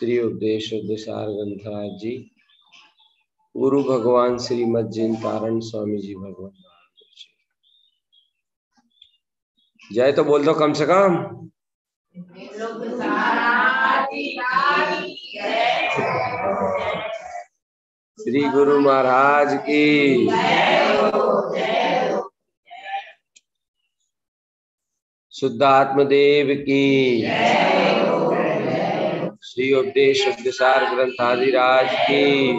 श्री उपदेश उपदेशार ग्रंथराज जी, गुरु भगवान श्रीमद जिन तारण स्वामी जी भगवान। जय तो बोल दो कम से कम। श्री गुरु महाराज की, शुद्ध आत्मदेव की, श्री उपदेश उपदेशार ग्रंथाधिराज की,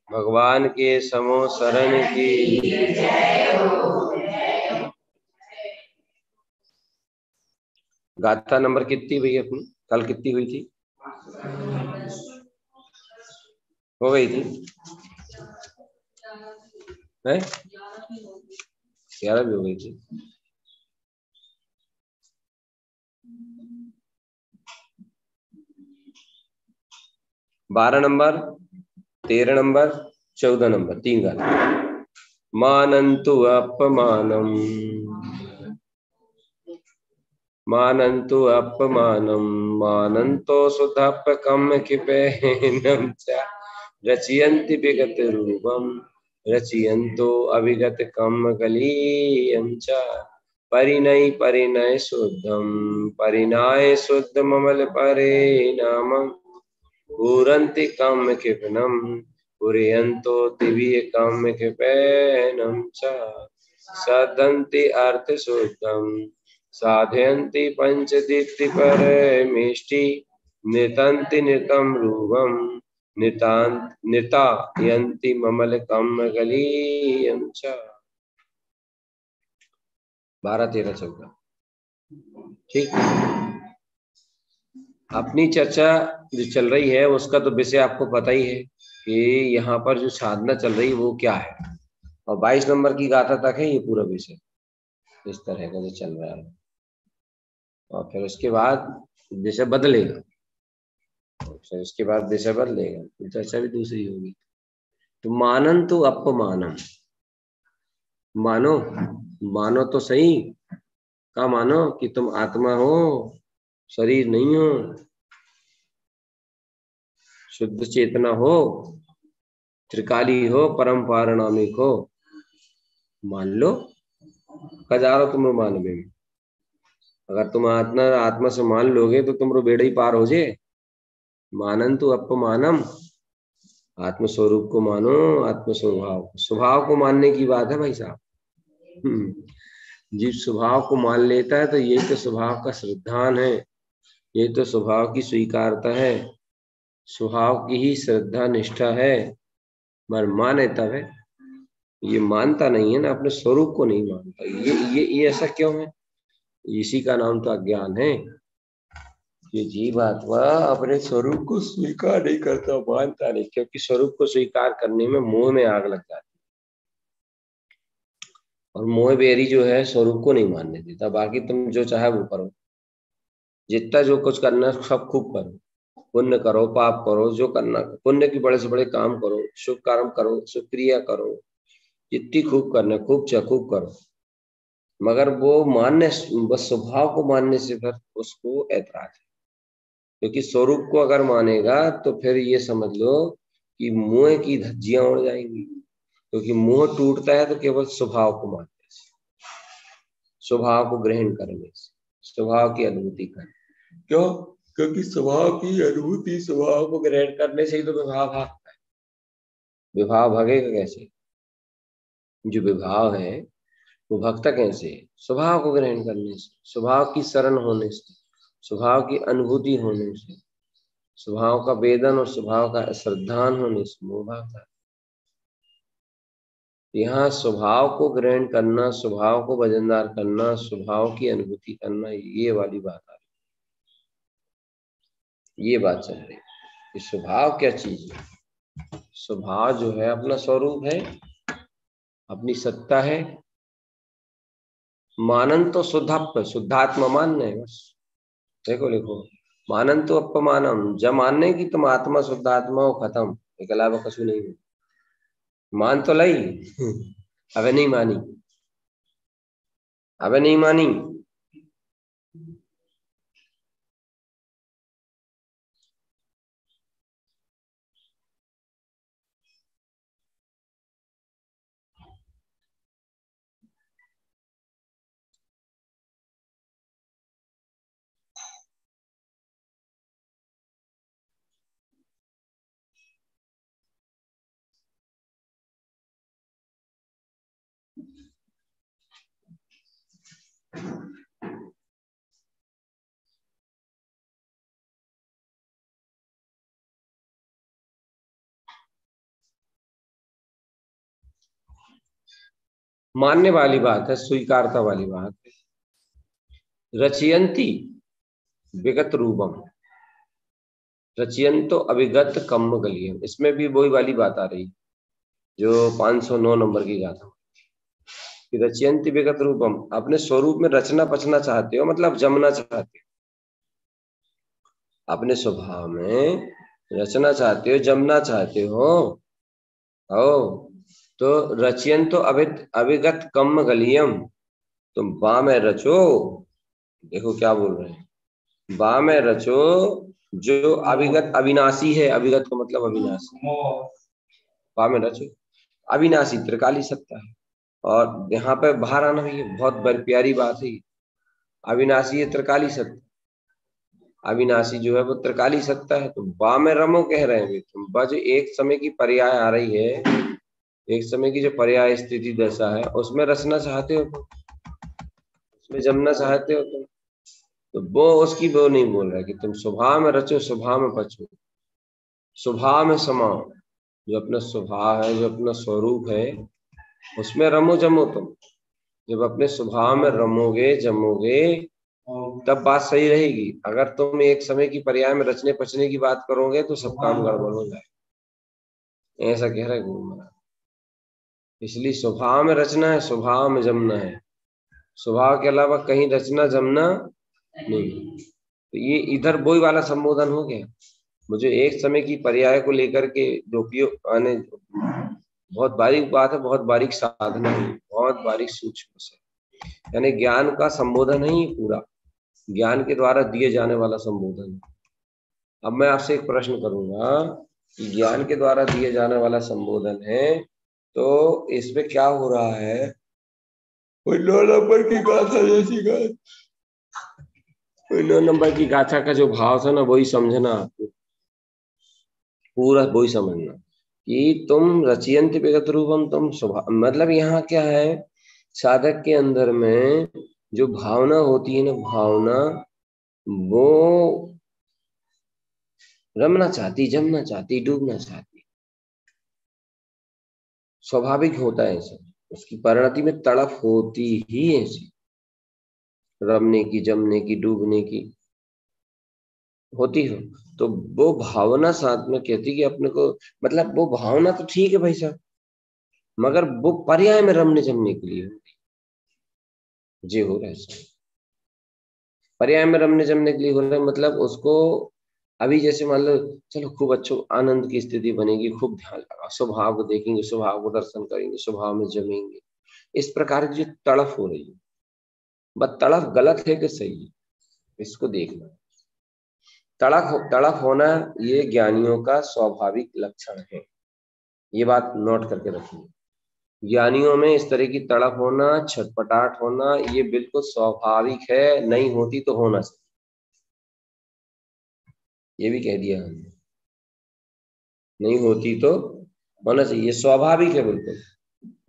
भगवान के समो शरण की। गाथा नंबर कितनी हुई अपनी? कल कितनी हुई थी? हो गई थी? है 11 भी हो गई थी। बारह नंबर, 13 नंबर, 14 नंबर, 3 गाथा। मानन्तु अपमानम, मानन्तु अपमानम, मानन्तो सुधापकम किपेनम च रचयन्ति विगत रूपम, रचयन्तो अविगत कम गलीयम च परिणय परिणय शुद्धम, परिणाय शुद्ध ममल परिणामम पूरन्ति कम किपनम, पुरयन्तो दिव्य कम किपेनम च सदन्ति अर्थ शुद्धम, साधयन्ति पंचदीप्ति परमेष्टि, नितन्ति नितम रूपम, नितायन्ति ममल कम गलीयम च। 12, 13, 14। ठीक। अपनी चर्चा जो चल रही है उसका तो विषय आपको पता ही है कि यहाँ पर जो साधना चल रही है वो क्या है, और 22 नंबर की गाथा तक है ये पूरा विषय इस तरह का जो चल रहा है। और फिर उसके बाद विषय बदलेगा, फिर उसके बाद विषय बदलेगा, तो चर्चा भी दूसरी होगी। तो मानन तो अपमानम, मानो मानो तो सही, का मानो कि तुम आत्मा हो, शरीर नहीं हो, शुद्ध चेतना हो, त्रिकाली हो, परम पारणामिक हो, मान लो। कजारो तुम मानवे में, अगर तुम आत्मा से मान लोगे तो तुम बेड़ा ही पार हो जाए। मानन तो अपमानम, आत्म स्वरूप को मानो, आत्म स्वभाव को मानने की बात है भाई साहब। जीव स्वभाव को मान लेता है तो ये तो स्वभाव का श्रद्धान है, ये तो स्वभाव की स्वीकारता है, स्वभाव की ही श्रद्धा निष्ठा है। मगर माने तब है, ये मानता नहीं है ना, अपने स्वरूप को नहीं मानता। ये ऐसा क्यों है? इसी का नाम तो अज्ञान है। ये जीवात्मा अपने स्वरूप को स्वीकार नहीं करता, मानता नहीं, क्योंकि स्वरूप को स्वीकार करने में मोह में आग लग जाती है, और मोह बेरी जो है स्वरूप को नहीं मानने देता। बाकी तुम जो चाहे वो करो, जितना जो कुछ करना सब खूब करो, पुण्य करो, पाप करो, जो करना, पुण्य की बड़े से बड़े काम करो, शुभ कर्म करो, शुक्रिया करो, जितनी खूब करना खूब करो, मगर वो मानने, बस स्वभाव को मानने से फिर उसको ऐतराज है। क्योंकि स्वरूप को अगर मानेगा तो फिर ये समझ लो कि मोह की धज्जियां उड़ जाएंगी, क्योंकि मोह टूटता है तो केवल स्वभाव को मानने से, स्वभाव को ग्रहण करने से, स्वभाव की अनुभूति करने। क्यों? क्योंकि स्वभाव की अनुभूति, स्वभाव को ग्रहण करने से ही तो विभाव भागता है। विभाव भागेगा कैसे? जो विभाव है वो भक्ता कैसे? स्वभाव को ग्रहण करने से, स्वभाव की शरण होने से, स्वभाव की अनुभूति होने से, स्वभाव का वेदन और स्वभाव का श्रद्धान होने से मोह भागता है। यहाँ स्वभाव को ग्रहण करना, स्वभाव को वजनदार करना, स्वभाव की अनुभूति करना, ये वाली बात आ रही, ये बात चल रही कि स्वभाव क्या चीज है। स्वभाव जो है अपना स्वरूप है, अपनी सत्ता है। मानन तो शुद्धात्मा मानना है बस। देखो लिखो, मानन तो अपमानम, जब मानने की तुम आत्मा शुद्ध आत्मा हो, खत्म, एक अलावा कछु नहीं है। मान तो लाई, अबे नहीं मानी, अबे नहीं मानी। मानने वाली बात है, स्वीकारता वाली बात है। रचयंती विगत रूपम, रचयंतो अभिगत कम्म गलियम, इसमें भी वही वाली बात आ रही जो 509 नंबर की गाथा कि रचयंती विगत रूपम, अपने स्वरूप में रचना पचना चाहते हो, मतलब जमना चाहते हो, अपने स्वभाव में रचना चाहते हो, जमना चाहते हो। तो रचयंतो अभिगत कम्म गलियम, तुम बा में रचो, देखो क्या बोल रहे हैं, बा में रचो जो अभिगत अविनाशी है, अभिगत का मतलब अविनाशी, बा में रचो अविनाशी त्रिकाली सत्ता है। और यहाँ पे बाहर आना भी बहुत बड़ी प्यारी बात है, अविनाशी है त्रिकाली सत्ता, अविनाशी जो है वो त्रिकाली सत्ता है। तो बा में रमो कह रहे हैं तुम, बा जो एक समय की पर्याय आ रही है, एक समय की जो पर्याय स्थिति दशा है, उसमें रचना चाहते हो तुम, उसमें जमना चाहते हो तुम। तो वो उसकी वो नहीं बोल रहा है कि तुम स्वभाव में रचो, स्वभाव में बचो, स्वभाव में समाओ, जो अपना स्वभाव है, जो अपना स्वरूप है, उसमें रमो जमो तुम। जब अपने स्वभाव में रमोगे जमोगे तब बात सही रहेगी। अगर तुम एक समय की पर्याय में रचने पचने की बात करोगे तो सब काम गड़बड़ हो जाए, ऐसा कह रहे गुरु महाराज। इसलिए स्वभाव में रचना है, स्वभाव में जमना है, स्वभाव के अलावा कहीं रचना जमना नहीं। तो ये इधर वही वाला संबोधन हो गया। मुझे एक समय की पर्याय को लेकर के जो उपयोग आने, बहुत बारीक बात है, बहुत बारीक साधना है, बहुत बारीक सूक्ष्म से, यानी ज्ञान का संबोधन है, ये पूरा ज्ञान के द्वारा दिए जाने वाला संबोधन है। अब मैं आपसे एक प्रश्न करूंगा कि ज्ञान के द्वारा दिए जाने वाला संबोधन है, तो इसमें क्या हो रहा है, कोई 9 नंबर की गाथा जैसी कोई 9 नंबर की गाथा का जो भाव था ना, वही समझना, आपको पूरा वही समझना कि तुम रचयंत विगत रूपम, तुम स्वभाव, मतलब यहाँ क्या है, साधक के अंदर में जो भावना होती है ना, भावना वो रमना चाहती, जमना चाहती, डूबना चाहती, स्वाभाविक होता है ऐसा, उसकी परिणति में तड़प होती ही ऐसी, रमने की, जमने की, डूबने की होती हो। तो वो भावना साथ में कहती कि अपने को, मतलब वो भावना तो ठीक है भाई साहब, मगर वो पर्याय में रमने जमने के लिए होती, जी हो रहा है, पर्याय में रमने जमने के लिए हो रहा है, मतलब उसको अभी जैसे मान लो, चलो खूब अच्छो आनंद की स्थिति बनेगी, खूब ध्यान लगा, स्वभाव को देखेंगे, स्वभाव को दर्शन करेंगे, स्वभाव में जमेंगे, इस प्रकार की जो तड़फ हो रही है, बस तड़फ गलत है कि सही है, इसको देखना। तड़फ होना ये ज्ञानियों का स्वाभाविक लक्षण है, ये बात नोट करके रखिए। ज्ञानियों में इस तरह की तड़प होना, छटपटाहट होना, ये बिल्कुल स्वाभाविक है, नहीं होती तो होना चाहिए, ये भी कह दिया हमने, नहीं होती तो होना चाहिए, स्वाभाविक है, बिल्कुल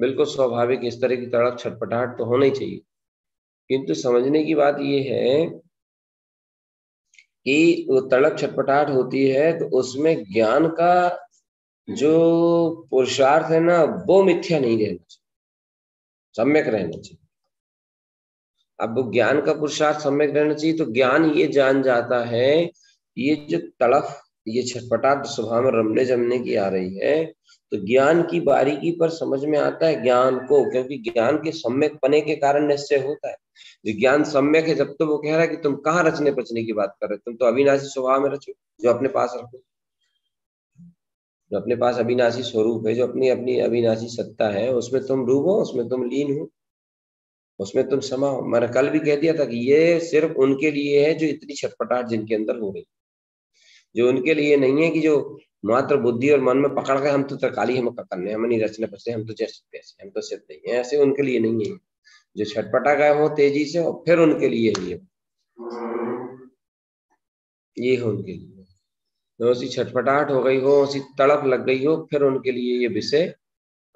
बिल्कुल स्वाभाविक, इस तरह की तड़प छटपटाहट तो होना ही चाहिए। किंतु समझने की बात ये है कि वो तड़प छटपटाहट होती है तो उसमें ज्ञान का जो पुरुषार्थ है ना, वो मिथ्या नहीं रहना चाहिए, सम्यक रहना चाहिए। अब वो ज्ञान का पुरुषार्थ सम्यक रहना चाहिए, तो ज्ञान ये जान जाता है, ये जो तड़फ, ये छटपटाहट स्वभाव में रमने जमने की आ रही है, तो ज्ञान की बारीकी पर समझ में आता है ज्ञान को, क्योंकि ज्ञान के सम्यक पने के कारण निश्चय होता है। जो ज्ञान सम्यक है, जब तो वो कह रहा है कि तुम कहाँ रचने पचने की बात कर रहे हो, तुम तो अविनाशी स्वभाव में रचो, जो अपने पास रखो, जो अपने पास अविनाशी स्वरूप है, जो अपनी अपनी अविनाशी सत्ता है, उसमें तुम डूबो, उसमें तुम लीन हो, उसमें तुम समाओ। मैंने कल भी कह दिया था कि ये सिर्फ उनके लिए है जो इतनी छटपटाहट जिनके अंदर हो रही, जो उनके लिए नहीं है कि जो मात्र बुद्धि और मन में पकड़ के हम तो त्रिकाली, हम करने, हम नहीं रचने पचने, हम तो जैसे तैसे, हम तो सिद्ध नहीं है, ऐसे उनके लिए नहीं है। जो छटपटा गए हो तेजी से, और फिर उनके लिए ये है उनके लिए, तो उसी छटपटाहट हो गई हो, उसी तड़प लग गई हो, फिर उनके लिए ये विषय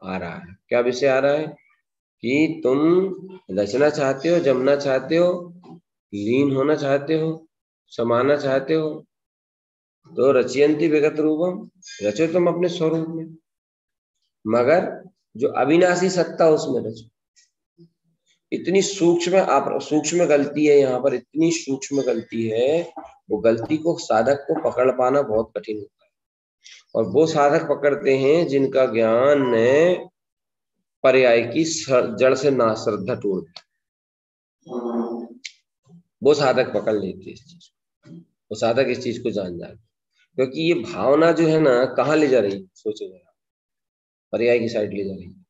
आ रहा है। क्या विषय आ रहा है कि तुम रचना चाहते हो, जमना चाहते हो, लीन होना चाहते हो, समाना चाहते हो, तो रचयंती विगत रूपम, रचो तुम अपने स्वरूप में, मगर जो अविनाशी सत्ता उसमें रचो। इतनी सूक्ष्म आप सूक्ष्म गलती है यहाँ पर, इतनी सूक्ष्म गलती है, वो गलती को साधक को पकड़ पाना बहुत कठिन होता है। और वो साधक पकड़ते हैं जिनका ज्ञान ने पर्याय की जड़ से ना श्रद्धा तोड़ दी, वो साधक पकड़ लेते इस चीज को, वो साधक इस चीज को जान जाते। क्योंकि ये भावना जो है ना, कहाँ ले जा रही है, सोचो जरा, पर्याय की साइड ले जा रही है।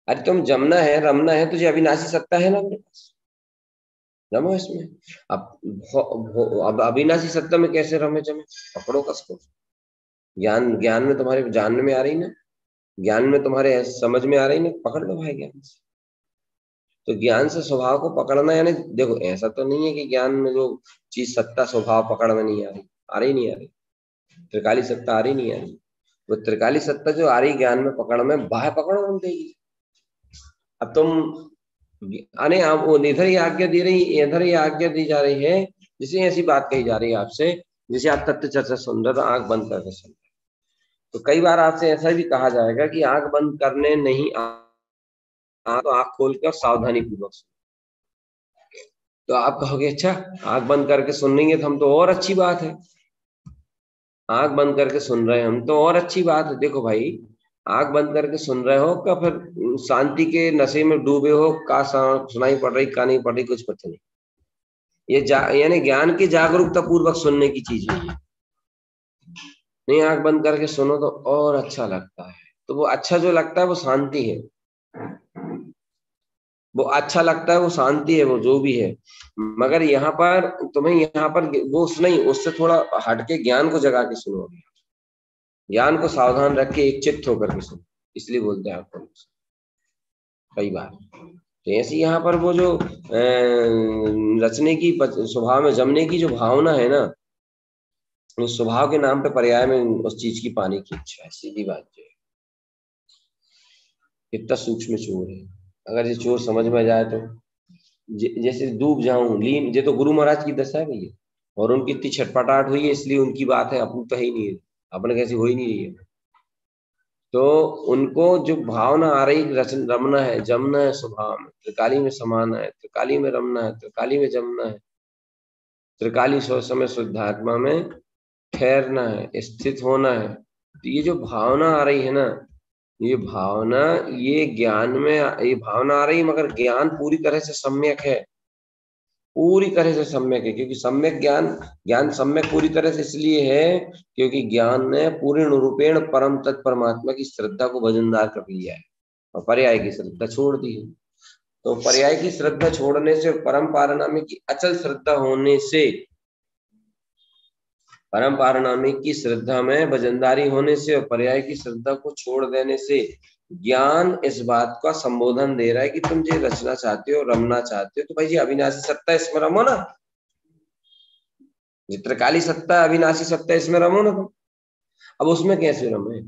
अरे तुम जमना है, रमना है, तुझे अविनाशी सत्ता है ना अपने पास, रमो इसमें। अब अविनाशी सत्ता में कैसे रमे जमे, पकड़ो कसको। ज्ञान ज्ञान में तुम्हारे जानने में आ रही ना, ज्ञान में तुम्हारे समझ में आ रही ना, पकड़ लो भाई ज्ञान से। तो ज्ञान से स्वभाव को पकड़ना, यानी देखो ऐसा तो नहीं है कि ज्ञान में जो चीज सत्ता स्वभाव पकड़ में नहीं आ रही नहीं आ रही, त्रिकाली सत्ता आ रही नहीं आ रही, वो त्रिकाली सत्ता जो आ रही ज्ञान में पकड़ में, बाहर पकड़ो बन देगी। अब तुम आने आप वो इधर ही आज्ञा दी रही, इधर ही आज्ञा दी जा रही है, जैसे ऐसी बात कही जा रही है आपसे, जैसे आप तत्व चर्चा सुन रहे हो, आंख बंद करके सुन रहे, तो कई बार आपसे ऐसा भी कहा जाएगा कि आंख बंद करने नहीं तो आंख खोलकर सावधानी पूर्वक सुन। तो आप कहोगे अच्छा आंख बंद करके सुनेंगे तो हम तो और अच्छी बात है, आंख बंद करके सुन रहे हैं हम तो और अच्छी बात है। देखो भाई, आंख बंद करके सुन रहे हो का फिर शांति के नशे में डूबे हो, का सुनाई पड़ रही का नहीं पड़ रही कुछ पता नहीं। ये यानी ज्ञान की जागरूकता पूर्वक सुनने की चीज है ये। नहीं, आंख बंद करके सुनो तो और अच्छा लगता है। तो वो अच्छा जो लगता है वो शांति है, वो अच्छा लगता है वो शांति है, वो जो भी है। मगर यहाँ पर तुम्हें, यहाँ पर वो नहीं, उससे थोड़ा हटके ज्ञान को जगा के सुनोगे, ज्ञान को सावधान रख के एक चित्त होकर के सुनो, इसलिए बोलते हैं आपको कई बार। तो ऐसे यहाँ पर वो जो रचने की स्वभाव में जमने की जो भावना है ना, उस स्वभाव के नाम पे पर्याय में उस चीज की पाने की इच्छा है, सीधी बात जो है। कितना सूक्ष्म चोर है, अगर ये चोर समझ में आ जाए तो जैसे डूब जाऊं लीन, ये तो गुरु महाराज की दशा है भैया, और उनकी इतनी छटपटाहट हुई है इसलिए उनकी बात है, अपन तो है ही नहीं है, अपने कैसी हो ही नहीं रही है। तो उनको जो भावना आ रही, रचन रमना है, जमना है, स्वभाव में त्रिकाली में समाना है, त्रिकाली में रमना है, त्रिकाली में जमना है, त्रिकाली स्व समय शुद्धात्मा में ठहरना है, स्थित होना है। तो ये जो भावना आ रही है ना, ये भावना, ये ज्ञान में ये भावना आ रही है, मगर ज्ञान पूरी तरह से सम्यक है, पूरी तरह से सम्यक है। क्योंकि सम्यक ज्ञान, ज्ञान सम्यक पूरी तरह से इसलिए है क्योंकि ज्ञान ने पूर्ण रूपेण परम तत् परमात्मा की श्रद्धा को वजनदार कर लिया है और पर्याय की श्रद्धा छोड़ दी है। तो पर्याय की श्रद्धा छोड़ने से, परम पारनामी की अचल श्रद्धा होने से, परम पारनामी की श्रद्धा में वजनदारी होने से और पर्याय की श्रद्धा को छोड़ देने से ज्ञान इस बात का संबोधन दे रहा है कि तुम जो रचना चाहते हो, रमना चाहते हो, तो भाई जी अविनाशी सत्ता इसमें रमो ना, चित्रकाली सत्ता, अविनाशी सत्ता, इसमें रमो ना तुम। अब उसमें कैसे रमे,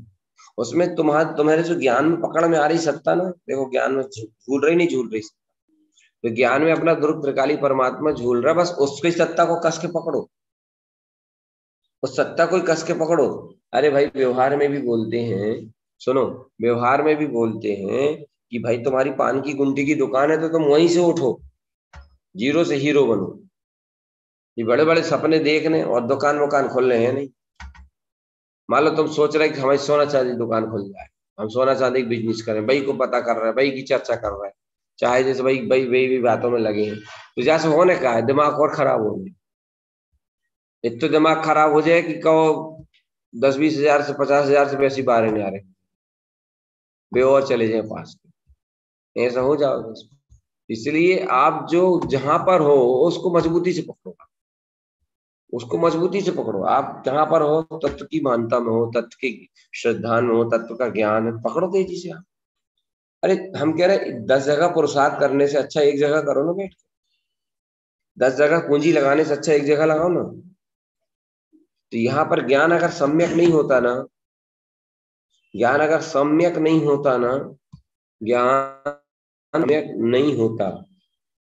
उसमें तुम्हारे जो ज्ञान में पकड़ में आ रही सत्ता ना, देखो ज्ञान में झूल रही नहीं झूल रही, तो ज्ञान में अपना ध्रुव त्रिकाली परमात्मा झूल रहा, बस उसकी सत्ता को कस के पकड़ो, उस सत्ता को कस के पकड़ो। अरे भाई व्यवहार में भी बोलते हैं, सुनो, व्यवहार में भी बोलते हैं कि भाई तुम्हारी पान की गुंठी की दुकान है तो तुम वहीं से उठो, जीरो से हीरो बनो। ये बड़े बड़े सपने देखने और दुकान वुकान खोलने हैं नहीं। मान लो तुम सोच रहे कि हमारी सोना चांदी दुकान खुल जाए, हम सोना चांदी की बिजनेस करें, भाई को पता कर रहा है, भाई की चर्चा कर रहा है, चाहे जैसे भाई भाई भाई भी बातों में लगे हैं, तो जैसे होने का है दिमाग और खराब हो गया। एक तो दिमाग खराब हो जाए कि कहो 10-20 हजार से 50 हजार से वैसी बाहर नहीं आ रहे, वे और चले जाए पास, ऐसा हो जाओगे। इसलिए आप जो जहां पर हो उसको मजबूती से पकड़ो, उसको मजबूती से पकड़ो। आप जहां पर हो, तत्व की मानता में हो, तत्व की श्रद्धा में हो, तत्व का ज्ञान है, पकड़ो तेजी से आप। अरे हम कह रहे 10 जगह पुरुषार्थ करने से अच्छा एक जगह करो ना बैठ के, 10 जगह पूंजी लगाने से अच्छा एक जगह लगाओ ना। तो यहाँ पर ज्ञान अगर सम्यक नहीं होता ना, ज्ञान अगर सम्यक नहीं होता ना, ज्ञान सम्यक नहीं होता,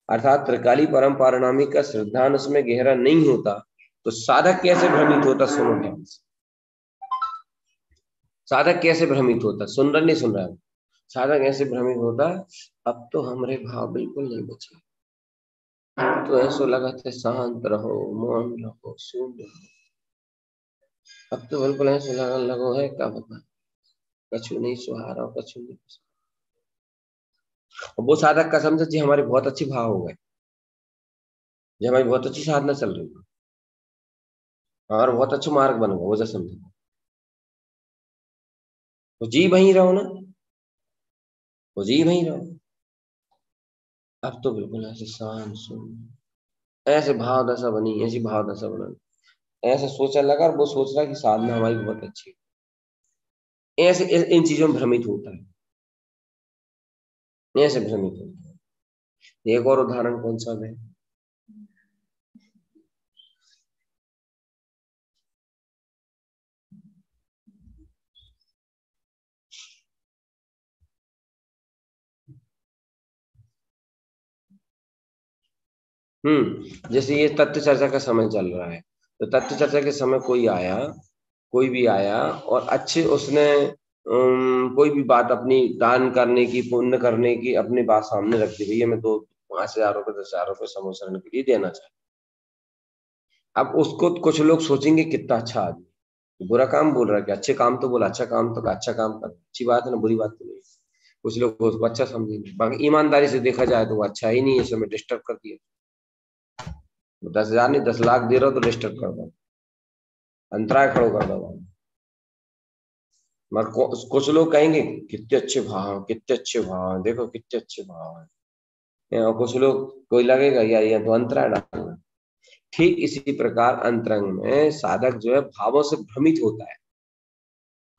अर्थात त्रिकाली परम पारिणामिक का श्रद्धान उसमें गहरा नहीं होता, तो साधक कैसे भ्रमित होता? सुनो ध्यान से, साधक कैसे भ्रमित होता? सुन रहा नहीं सुन रहा? साधक ऐसे भ्रमित होता, अब तो हमारे भाव बिल्कुल नहीं बचे, तो ऐसा लगा था शांत रहो, मौन रहो, सुन रहो, अब तो बिल्कुल ऐसा लगो है क्या बता, कछु नहीं सुहारा, कछु नहीं। वो साधक का समझे जी हमारे बहुत अच्छे भाव हो गए, जी हमारी बहुत अच्छी साधना चल रही है और बहुत अच्छा मार्ग बन गया, वो जो समझे तो जी वहीं रहो ना, वो जी वहीं रहो, अब तो बिल्कुल ऐसे शांत सुन, ऐसे भाव दशा बनी, ऐसी भाव दशा बना, ऐसे सोचा लगा और वो सोच रहा कि साधना हमारी बहुत अच्छी है, ऐसे इन चीजों में भ्रमित होता है, ऐसे भ्रमित होता है। एक और उदाहरण कौन सा है? जैसे ये तथ्य चर्चा का समय चल रहा है, तो तथ्य चर्चा के समय कोई आया, कोई भी आया और अच्छे उसने कोई भी बात अपनी दान करने की, पुण्य करने की अपनी बात सामने रख दी, भैया मैं 5,000 रुपए 10,000 रुपए समोसरण के लिए देना चाहता। अब उसको कुछ लोग सोचेंगे कितना अच्छा आदमी, बुरा काम बोल रहा है, कि अच्छे काम तो बोला, अच्छा काम तो अच्छा काम कर, अच्छी बात है ना, बुरी बात तो नहीं। कुछ लोग उसको अच्छा समझेंगे, बाकी ईमानदारी से देखा जाए तो वो अच्छा ही नहीं है, इसमें डिस्टर्ब कर दिया। 10,000 नहीं 10 लाख दे रहा हो तो डिस्टर्ब कर दो, अंतराय खड़ो कर दो। मगर कुछ लोग कहेंगे कितने अच्छे भाव, कितने अच्छे भाव, देखो कितने अच्छे भाव है, और कुछ लोग कोई लगेगा यार ये तो अंतराय डालना। ठीक इसी प्रकार अंतरंग में साधक जो है भावों से भ्रमित होता है,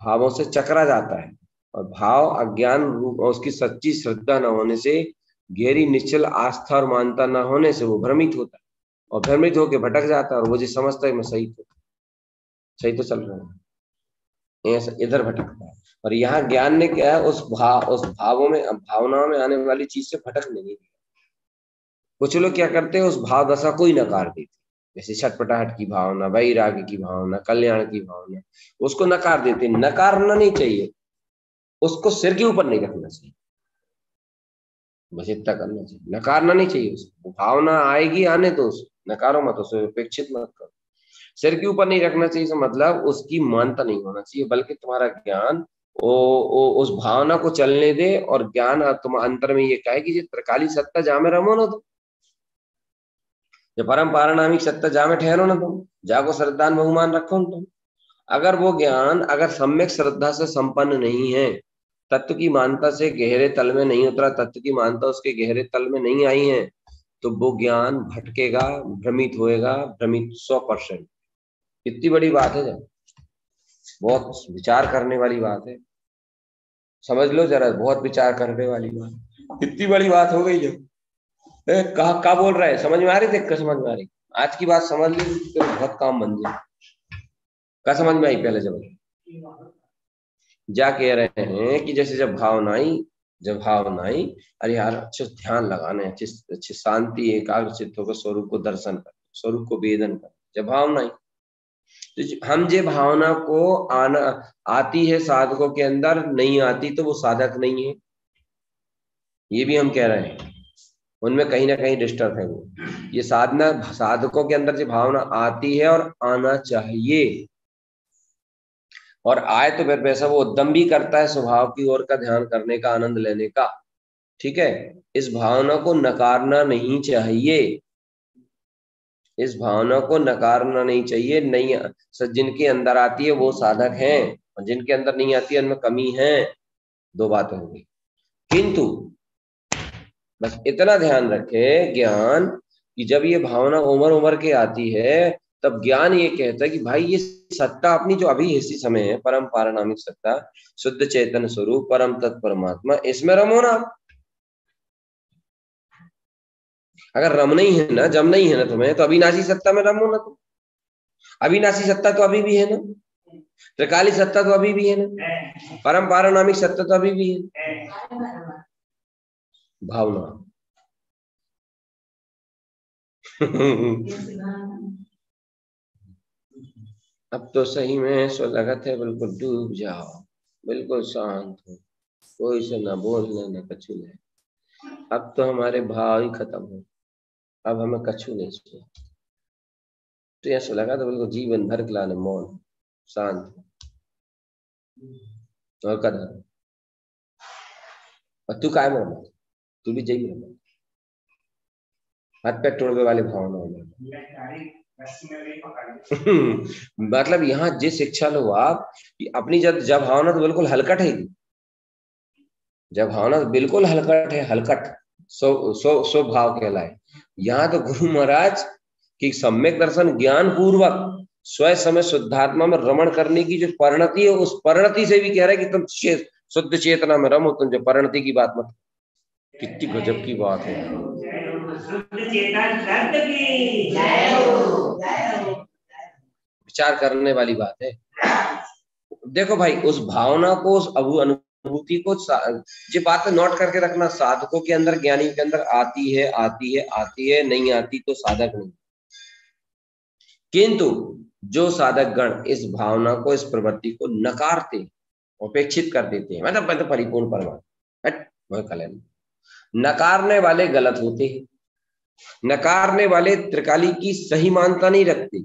भावों से चकरा जाता है, और भाव अज्ञान रूप और उसकी सच्ची श्रद्धा न होने से, गहरी निश्चल आस्था और मानता न होने से वो भ्रमित होता है, और भ्रमित होकर भटक जाता है, और वो जो समझता है मैं सही तो चल रहा है, ऐसा इधर भटकता है। और यहाँ ज्ञान ने क्या है, उस भावों में, भावनाओं में आने वाली चीज से भटकने नहीं दिया। कुछ लोग क्या करते हैं, उस भाव दशा को ही नकार देते, जैसे छटपटाहट की भावना, वैराग्य की भावना, कल्याण की भावना, उसको नकार देते। नकारना नहीं चाहिए, उसको सिर के ऊपर नहीं रखना चाहिए, बस इतना करना चाहिए, नकारना नहीं चाहिए उसको। भावना आएगी, आने दो, नकारो मत, उसे उपेक्षित मत करो। सिर के ऊपर नहीं रखना चाहिए, तो मतलब उसकी मानता नहीं होना चाहिए, बल्कि तुम्हारा ज्ञान उस भावना को चलने दे, और ज्ञान तुम अंतर में ये कहे कि ये त्रिकाली सत्ता जा में रमो ना तुम, जो परम पारणामिक सत्ता जा में ठहरो ना तुम, जाको श्रद्धान बहुमान रखो ना तुम। अगर वो ज्ञान अगर सम्यक श्रद्धा से संपन्न नहीं है, तत्व की मानता से गहरे तल में नहीं उतरा, तत्व की मानता उसके गहरे तल में नहीं आई है, तो वो ज्ञान भटकेगा, भ्रमित होएगा, भ्रमित 100%। इतनी बड़ी बात है, जब बहुत विचार करने वाली बात है, समझ लो जरा, बहुत विचार करने वाली बात, इतनी बड़ी बात हो गई। जब कहा बोल रहा है, समझ में आ रही, देख कर समझ में आ रही, आज की बात समझ ली तो बहुत काम बन जाए। क्या समझ में आई? पहले जब जा कह रहे हैं कि जैसे जब भावना आई, अरे यार अच्छे ध्यान लगाने, अच्छी अच्छी शांति एकाग्रचित होकर स्वरूप को दर्शन कर, स्वरूप को वेदन कर, जब भावना आई, तो हम जे भावना को आना आती है साधकों के अंदर, नहीं आती तो वो साधक नहीं है, ये भी हम कह रहे हैं। उनमें कहीं ना कहीं डिस्टर्ब है वो, ये साधना साधकों के अंदर जो भावना आती है और आना चाहिए, और आए तो फिर वैसा वो उद्यम भी करता है स्वभाव की ओर का ध्यान करने का, आनंद लेने का। ठीक है, इस भावना को नकारना नहीं चाहिए, इस भावना को नकारना नहीं चाहिए। नहीं, जिनके अंदर आती है वो साधक हैं, और जिनके अंदर नहीं आती है उनमें कमी है, दो बातें होंगी। किंतु बस इतना ध्यान रखे ज्ञान, कि जब ये भावना उमर उमर के आती है, तब ज्ञान ये कहता है कि भाई ये सत्ता अपनी जो अभी इसी समय है, परम पारणामिक सत्ता, शुद्ध चैतन्य स्वरूप परम तत्परमात्मा, इसमें रमो ना। अगर रमना ही है ना, जमना ही है ना तुम्हें, तो अविनाशी सत्ता में रमो ना तुम। अविनाशी सत्ता तो अभी भी है ना, त्रिकाली सत्ता तो अभी भी है ना, परम पारनामिक सत्ता तो अभी भी है। भावना अब तो सही में सो लगत है बिल्कुल डूब जाओ, बिल्कुल शांत हो, कोई से ना बोलना ना कछु नहीं। अब तो हमारे भाव ही खत्म हो, अब हमें कछु नहीं चाहिए। तो ऐसा लगा तो बिल्कुल जीवन भर के लाने मौन शांत और कदर। और तू काय में, तू भी जई में हाथ पैर तोड़ने वाले भावना हो मतलब यहाँ जिस शिक्षा लो आप अपनी, जब जब भावना तो बिल्कुल हलकट है, जब भावना तो बिल्कुल हलकट है, हलकट सो भाव कहलाए। यहाँ तो गुरु महाराज की सम्यक दर्शन ज्ञान पूर्वक स्वयं समय शुद्धात्मा में रमण करने की जो परिणति है, उस परिणति से भी कह रहा है कि तुम शुद्ध चेतना में रमो, तुम जो परिणति की बात मत। कितनी गजब की बात है, विचार करने वाली बात है। देखो भाई, उस भावना को, उस अनुभूति को, ये बात नोट करके रखना, साधकों के अंदर, ज्ञानी के अंदर आती है, आती है, आती है, नहीं आती तो साधक नहीं। किंतु जो साधक गण इस भावना को, इस प्रवृत्ति को नकारते, उपेक्षित कर देते हैं, मतलब परिपूर्ण परमात्मा, नकारने वाले गलत होते हैं। नकारने वाले त्रिकाली की सही मानता नहीं रखते,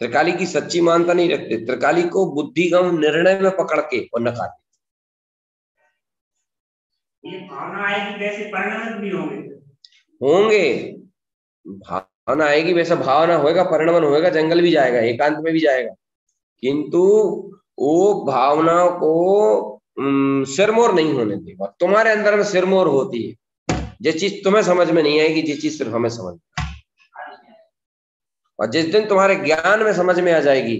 त्रिकाली की सच्ची मानता नहीं रखते, त्रिकाली को बुद्धिगम निर्णय में पकड़ के और नकार देते। ये भावना आएगी वैसे परिणमन भी होंगे, भावना आएगी वैसा भावना होएगा, परिणमन होएगा, जंगल भी जाएगा, एकांत में भी जाएगा, किंतु वो भावना को सिरमोर नहीं होने देगा। तुम्हारे अंदर में सिरमोर होती है, जिस चीज तुम्हें समझ में नहीं आएगी, जिस चीज सिर्फ हमें समझ, और जिस दिन तुम्हारे ज्ञान में समझ में आ जाएगी,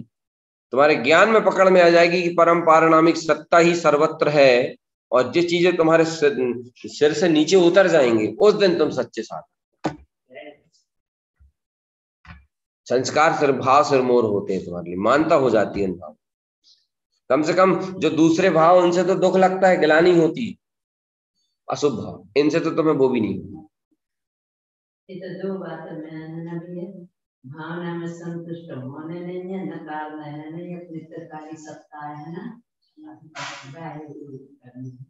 तुम्हारे ज्ञान में पकड़ में आ जाएगी कि परम पारनामिक सत्ता ही सर्वत्र है, और जिस चीजें तुम्हारे सिर से नीचे उतर जाएंगी, उस दिन तुम सच्चे साधक। संस्कार सिर भाव सिरमोर होते हैं, तुम्हारे लिए मानता हो जाती है इन भाव। कम से कम जो दूसरे भाव, उनसे तो दुख लगता है, गिलानी होती है, अशुभ भाव, इनसे तो तुम्हें वो भी नहीं होती। तो जो बात है भावना में संतुष्ट होने नहीं है, नकारना है नहीं, अपनी सरकारी सत्ता है ना,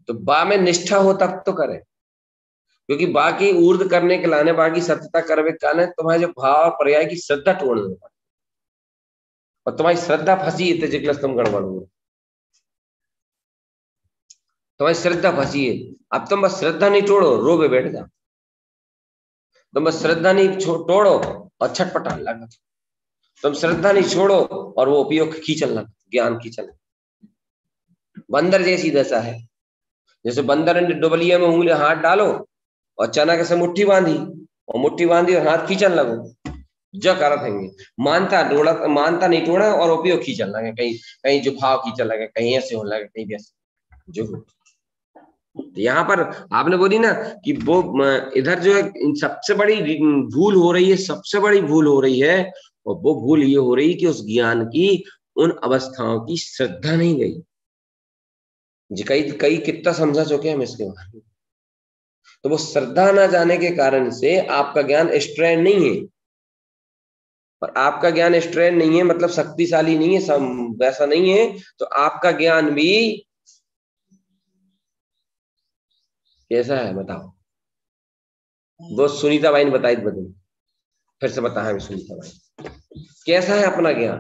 तो बा में निष्ठा हो तब तो करे, क्योंकि बाकी ऊर्ध करने के लाने, बाकी सत्यता करवे काने तुम्हारे जो भाव पर्याय की श्रद्धा तोड़ने लगा, और तुम्हारी श्रद्धा फंसी है, जिकलस तुम गड़बड़ हो, तुम्हारी श्रद्धा फंसी है। अब तुम बस श्रद्धा नहीं तोड़ो, रोबे बैठ जा, तुम बस श्रद्धा नहीं तोड़ो और छटपटा लगा, तुम श्रद्धा नहीं छोड़ो और वो उपयोग खींचन लगा, ज्ञान खींचन लगा। बंदर जैसी दशा है, जैसे बंदर ने डुबलिया में उंगली हाथ डालो और चना के से मुट्ठी बांधी, और हाथ खींचन लगो, जो करत हैंगे, मानता नहीं तोड़ा और उपयोग खींचन लगे, कहीं कहीं जो भाव खींचन लगे, कहीं ऐसे होने लगे, कहीं वैसे जो। यहाँ पर आपने बोली ना कि वो इधर जो है सबसे बड़ी भूल हो रही है, सबसे बड़ी भूल हो रही है, और वो भूल ये हो रही है कि उस ज्ञान की उन अवस्थाओं की श्रद्धा नहीं गई। जी कई कितना समझा चुके हम इसके बारे में, तो वो श्रद्धा ना जाने के कारण से आपका ज्ञान स्ट्रेन नहीं है, और आपका ज्ञान स्ट्रेन नहीं है मतलब शक्तिशाली नहीं है, वैसा नहीं है, तो आपका ज्ञान भी कैसा है बताओ। वो सुनीता बाई ने बताई, बदल फिर से बता है सुनीता बाई कैसा है अपना ज्ञान,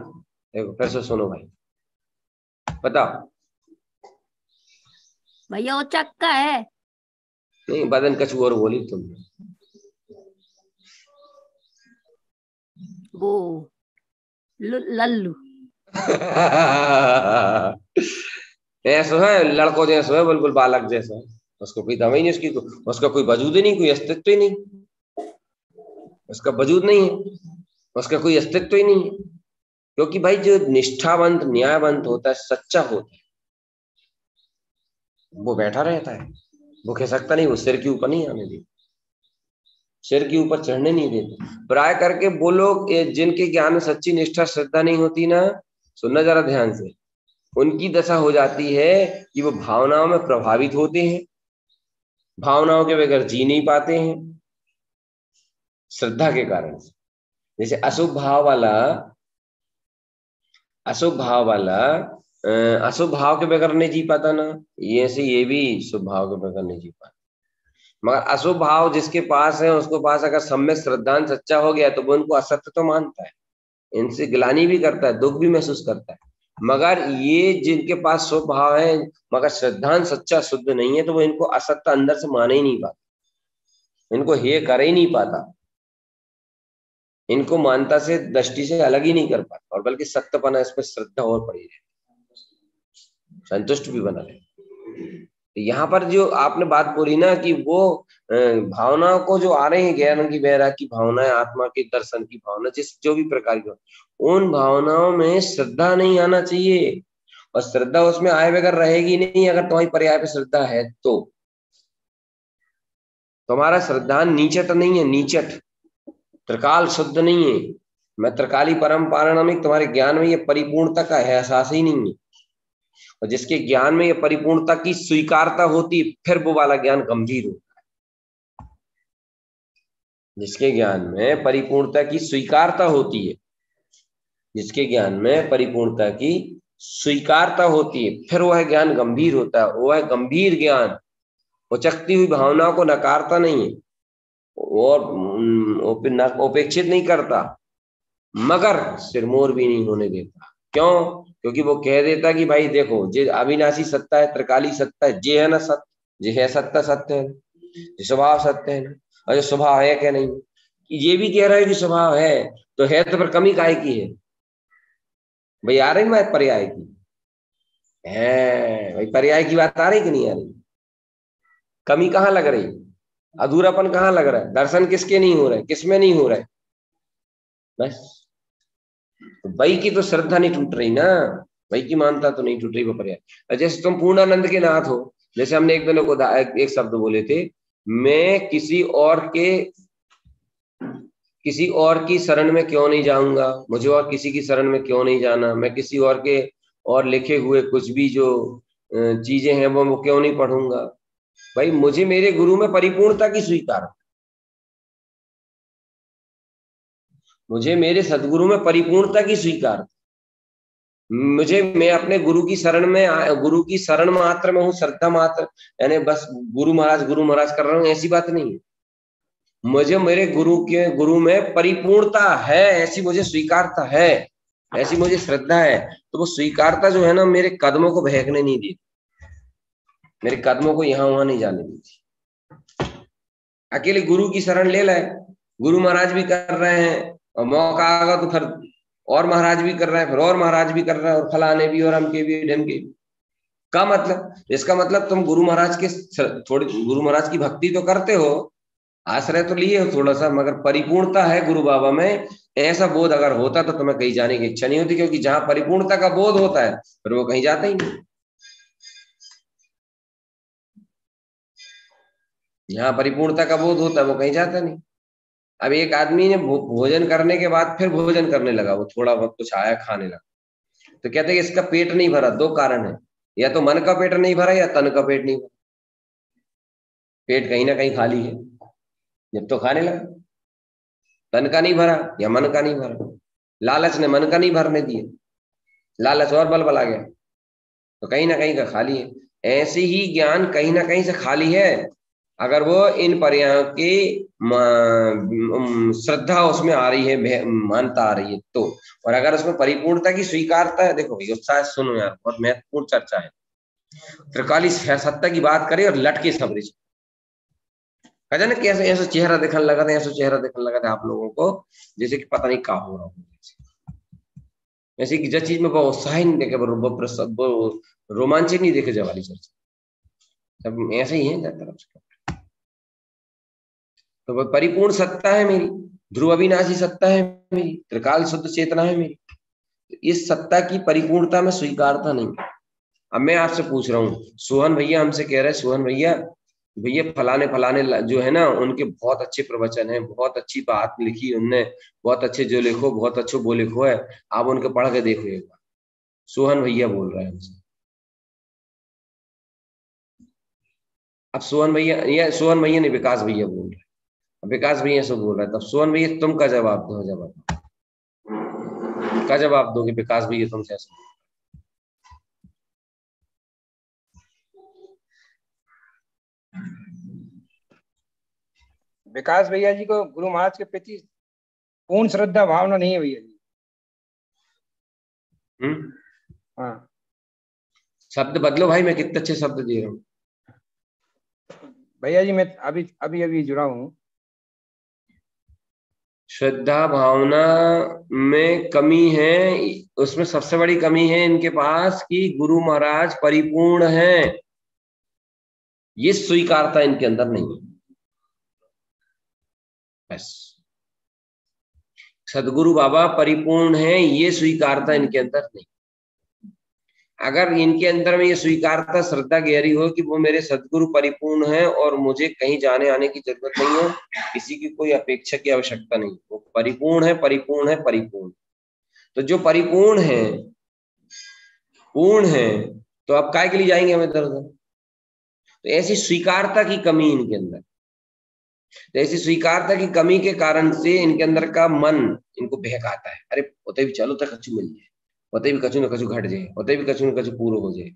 देखो फिर से सुनो भाई, बताओ भैया। वो चक्का है नहीं, बदन कछ और बोली तुमने, वो लल्लू ऐसा है, लड़कों जैसा है, बिल्कुल बालक जैसा है, उसको कोई दम ही नहीं, उसका कोई वजूद ही नहीं, कोई अस्तित्व ही नहीं, उसका वजूद नहीं है, उसका कोई अस्तित्व ही नहीं है। क्योंकि भाई जो निष्ठावंत न्यायवंत होता है, सच्चा होता है, वो बैठा रहता है, वो कह सकता नहीं, वो सिर के ऊपर नहीं आने देता, सिर के ऊपर चढ़ने नहीं देते। प्राय करके वो लोग जिनके ज्ञान में सच्ची निष्ठा श्रद्धा नहीं होती ना, सुनना जरा ध्यान से, उनकी दशा हो जाती है कि वो भावनाओं में प्रभावित होते हैं, भावनाओं के बगैर जी नहीं पाते हैं श्रद्धा के कारण से। जैसे अशुभ भाव वाला अशुभ भाव के बगैर नहीं जी पाता ना, ये भी शुभ भाव के बगैर नहीं जी पाता। मगर अशुभ भाव जिसके पास है, उसके पास अगर सम्यक श्रद्धांत सच्चा हो गया तो वो उनको असत्य तो मानता है, इनसे गिलानी भी करता है, दुख भी महसूस करता है। मगर ये जिनके पास शुभ भाव है मगर श्रद्धांत सच्चा शुद्ध नहीं है, तो वो इनको असत्य अंदर से मान ही नहीं पाता, इनको हे कर ही नहीं पाता, इनको मानता से दृष्टि से अलग ही नहीं कर पाता, और बल्कि सत्यपना इसमें श्रद्धा और पड़ी रहे, संतुष्ट भी बना रहे। यहाँ पर जो आपने बात बोली ना कि वो भावनाओं को जो आ रहे हैं, ज्ञान की वैराग्य की भावनाएं, आत्मा के दर्शन की भावना, जो भी प्रकार की, उन भावनाओं में श्रद्धा नहीं आना चाहिए। और श्रद्धा उसमें आए बगैर रहेगी नहीं अगर तुम्हारी पर्याय पे श्रद्धा है तो। तुम्हारा श्रद्धा नीचट नहीं है, नीचट त्रिकाल शुद्ध नहीं है। मैं त्रिकाली परम पारणामिक, तुम्हारे ज्ञान में ये परिपूर्णता का एहसास ही नहीं है। और जिसके ज्ञान में ये परिपूर्णता की स्वीकारता होती है, फिर वो वाला ज्ञान गंभीर होता है। जिसके ज्ञान में परिपूर्णता की स्वीकारता होती है, जिसके ज्ञान में परिपूर्णता की स्वीकारता होती है, फिर वह ज्ञान गंभीर होता है। वह गंभीर ज्ञान उचकती हुई भावनाओं को नकारता नहीं है और उपेक्षित नहीं करता, मगर सिरमोर भी नहीं होने देता। क्यों? क्योंकि वो कह देता कि भाई देखो, जे अविनाशी सत्ता है, त्रिकाली सत्ता है, जे है ना सत्य, जे है सत्ता सत्य है, जे स्वभाव सत्य है ना, और जो स्वभाव है क्या नहीं, ये भी कह रहा है कि स्वभाव है, तो है तो फिर कमी काहे की है भाई? आ रही बात पर्याय की है भाई, पर्याय की बात आ रही कि नहीं आ रही? कमी कहाँ लग रही, अधूरापन कहाँ लग रहा है, दर्शन किसके नहीं हो रहा है, किसमें नहीं हो रहा है? बस तो भाई की तो श्रद्धा नहीं टूट रही ना, भाई की मानता तो नहीं टूट रही वो पर्याय। जैसे तुम पूर्णानंद के नाथ हो, जैसे हमने एक दिन को एक शब्द बोले थे, मैं किसी और की शरण में क्यों नहीं जाऊंगा, मुझे और किसी की शरण में क्यों नहीं जाना, मैं किसी और के और लिखे हुए कुछ भी जो चीजें हैं वो क्यों नहीं पढ़ूंगा। भाई मुझे मेरे गुरु में परिपूर्णता की स्वीकार, मुझे मेरे सदगुरु में परिपूर्णता की स्वीकार, मैं अपने गुरु की शरण मात्र में हूँ, श्रद्धा मात्र, यानी बस गुरु महाराज कर रहा हूँ, ऐसी बात नहीं है। मुझे मेरे गुरु में परिपूर्णता है, ऐसी मुझे स्वीकारता है, ऐसी मुझे श्रद्धा है। तो वो स्वीकारता जो है ना, मेरे कदमों को बहकने नहीं देती, मेरे कदमों को यहाँ वहां नहीं जाने देती। अकेले गुरु की शरण ले लाए, गुरु महाराज भी कर रहे हैं, और मौका आगा तो फिर और महाराज भी कर रहे हैं, फिर और महाराज भी कर रहे हैं, और फलाने भी और हमके भी ढमके भी। का मतलब, इसका मतलब तुम गुरु महाराज की भक्ति तो करते हो, आश्रय तो लिए हो थोड़ा सा, मगर परिपूर्णता है गुरु बाबा में, ऐसा बोध अगर होता तो तुम्हें कहीं जाने की इच्छा नहीं होती। क्योंकि जहां परिपूर्णता का बोध होता है फिर वो कहीं जाता ही नहीं। जहां परिपूर्णता का बोध होता है वो कहीं जाता नहीं। अब एक आदमी ने भोजन करने के बाद फिर भोजन करने लगा, वो थोड़ा बहुत कुछ आया खाने लगा, तो कहते हैं इसका पेट नहीं भरा। दो कारण है, या तो मन का पेट नहीं भरा या तन का पेट नहीं भरा। पेट कहीं ना कहीं खाली है जब तो खाने लगा, तन का नहीं भरा या मन का नहीं भरा। लालच ने मन का नहीं भरने दिया, लालच और बल आ गया, तो कहीं ना कहीं का खाली है। ऐसे ही ज्ञान कहीं ना कहीं से खाली है, अगर वो इन पर्यायों की श्रद्धा उसमें आ रही है, मानता आ रही है तो। और अगर उसमें परिपूर्णता की स्वीकारता है, देखो उत्साह सुनो यार, बहुत महत्वपूर्ण चर्चा है। त्रिकाली सत्ता की बात करें और लटके सबरे कहते ना, कैसे ऐसा चेहरा दिखने लगा था, ऐसा चेहरा दिखने लगा था आप लोगों को जैसे कि पता नहीं क्या हो रहा हो, ऐसी कि जिस चीज में वो उत्साह नहीं देखे, वो रोमांचक नहीं देखे जाए वाली चर्चा, सब ऐसे ही है तरफ से। तो वह परिपूर्ण सत्ता है मेरी, ध्रुव अविनाशी सत्ता है मेरी, त्रिकाल शुद्ध चेतना है मेरी, इस सत्ता की परिपूर्णता में स्वीकारता नहीं। अब मैं आपसे पूछ रहा हूँ, सोहन भैया हमसे कह रहे हैं, सोहन भैया फलाने जो है ना, उनके बहुत अच्छे प्रवचन है, बहुत अच्छी बात लिखी उनने, बहुत अच्छे जो लिखो, बहुत अच्छे वो लिखो है, आप उनके पढ़ के देखो एक बार। सोहन भैया बोल रहे हैं हमसे। अब सोहन भैया, या सोहन भैया नहीं, विकास भैया बोल रहे हैं। अब विकास भैया से बोल रहे हैं, तब सोहन भैया तुम का जवाब दो, जवाब का जवाब दोगे विकास भैया तुमसे ऐसे? विकास भैया जी को गुरु महाराज के प्रति पूर्ण श्रद्धा भावना नहीं है भैया जी। हाँ, शब्द बदलो भाई, मैं कितने अच्छे शब्द दे रहा हूँ भैया जी। मैं अभी अभी अभी जुड़ा हूँ। श्रद्धा भावना में कमी है, उसमें सबसे बड़ी कमी है इनके पास कि गुरु महाराज परिपूर्ण हैं, ये स्वीकारता इनके अंदर नहीं है। बस सदगुरु बाबा परिपूर्ण हैं, ये स्वीकारता इनके अंदर नहीं। अगर इनके अंदर में ये स्वीकारता, श्रद्धा गहरी हो कि वो मेरे सदगुरु परिपूर्ण हैं और मुझे कहीं जाने आने की जरूरत नहीं है, किसी की कोई अपेक्षा की आवश्यकता नहीं, वो परिपूर्ण है, परिपूर्ण है, परिपूर्ण। तो जो परिपूर्ण है, पूर्ण है, तो अब काय के लिए जाएंगे हम इधर उधर? तो ऐसी स्वीकारता की कमी इनके अंदर, तो ऐसी स्वीकारता की कमी के कारण से इनके अंदर का मन इनको बहकाता है। अरे होते भी चलो तो कछु मिल जाए, होते भी कछु न कछु घट जाए, होते भी कछु न कछु पूरा हो जाए।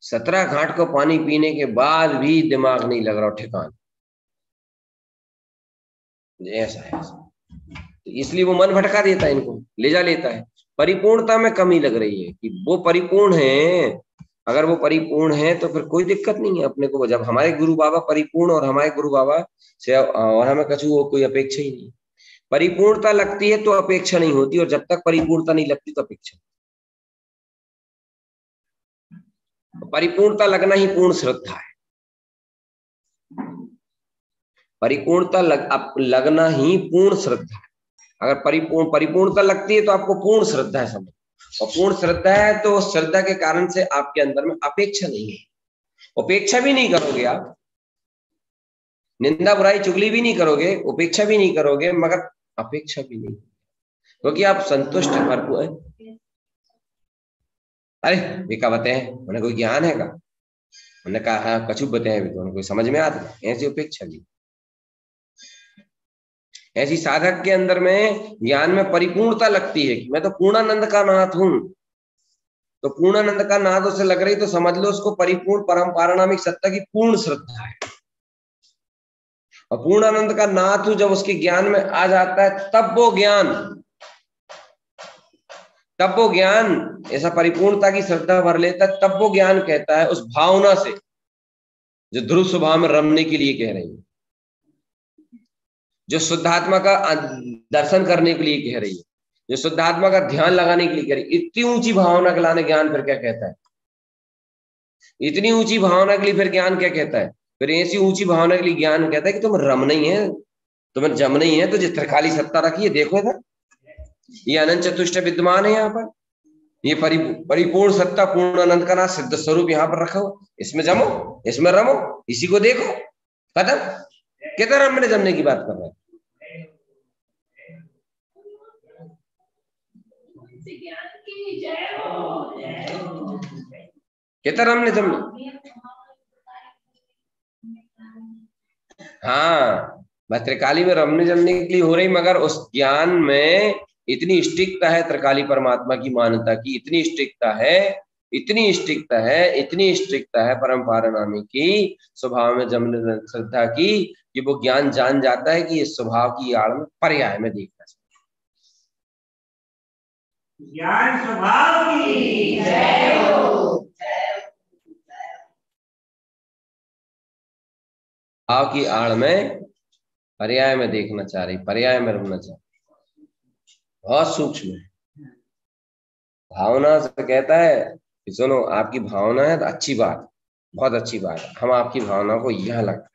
17 घाट को पानी पीने के बाद भी दिमाग नहीं लग रहा ठिकान, ऐसा है। तो इसलिए वो मन भटका देता है, इनको ले जा लेता है। परिपूर्णता में कमी लग रही है कि वो परिपूर्ण है। अगर वो परिपूर्ण है तो फिर कोई दिक्कत नहीं है अपने को। जब हमारे गुरु बाबा परिपूर्ण और हमारे गुरु बाबा से और हमें कछु कोई अपेक्षा ही नहीं। परिपूर्णता लगती है तो अपेक्षा नहीं होती, और जब तक परिपूर्णता नहीं लगती तो अपेक्षा। परिपूर्णता लगना ही पूर्ण श्रद्धा है। परिपूर्णता लगना ही पूर्ण श्रद्धा है। अगर परिपूर्णता लगती है तो आपको पूर्ण श्रद्धा है, समझ। और पूर्ण श्रद्धा है तो श्रद्धा के कारण से आपके अंदर में अपेक्षा नहीं है। उपेक्षा भी नहीं करोगे आप, निंदा बुराई चुगली भी नहीं करोगे, उपेक्षा भी नहीं करोगे, मगर अपेक्षा भी नहीं, क्योंकि आप संतुष्ट भरपूर है। अरे बेका बताए उन्हें कोई ज्ञान है का? उन्होंने कहा हाँ कछु बताए भी, तो कोई समझ में आता, ऐसी उपेक्षा भी। ऐसी साधक के अंदर में ज्ञान में परिपूर्णता लगती है कि मैं तो पूर्णानंद का नाथ हूं। तो पूर्णानंद का नाथ उसे लग रही तो समझ लो उसको परिपूर्ण परम पारणामिक सत्ता की पूर्ण श्रद्धा है। और पूर्णानंद का नाथ जब उसके ज्ञान में आ जाता है तब वो ज्ञान ऐसा परिपूर्णता की श्रद्धा भर लेता है, तब वो ज्ञान कहता है उस भावना से जो ध्रुव स्वभाव में रमने के लिए कह रही है, जो शुद्धात्मा का दर्शन करने के लिए कह रही है, जो शुद्धात्मा का ध्यान लगाने के लिए कह रही है। इतनी ऊंची भावना के लाने ज्ञान फिर क्या कहता है? इतनी ऊंची भावना के लिए फिर ज्ञान क्या कहता है? फिर ऐसी ऊंची भावना के लिए ज्ञान कहता है कि तुम रम नहीं है, तुम्हें जम नहीं है, तो जिस त्रिकाली सत्ता रखी है देखो इधर, ये अनंत चतुष्ट विद्यमान है यहाँ पर। ये परिपूर्ण सत्ता पूर्णानंद का नाम सिद्ध स्वरूप यहाँ पर रखा हो, इसमें जमो, इसमें रमो, इसी को देखो। खत्म। कितना रमने जमने की बात कर रहे हैं? कितना रमने जमने? हाँ बस त्रिकाली में रमने जमने के लिए हो रही, मगर उस ज्ञान में इतनी स्टिकता है त्रिकाली परमात्मा की मान्यता की, इतनी स्टिकता है परम पारनामी की स्वभाव में जमने श्रद्धा की, कि वो ज्ञान जान जाता है कि इस स्वभाव की आड़ में पर्याय में देखना चाहिए। ज्ञान स्वभाव की जय हो। भाव की आड़ में पर्याय में देखना चाह रही, पर्याय में रमना चाह रही। बहुत सूक्ष्म है। भावना से कहता है कि सुनो आपकी भावना है तो अच्छी बात, बहुत अच्छी बात है, हम आपकी भावना को यह लगता है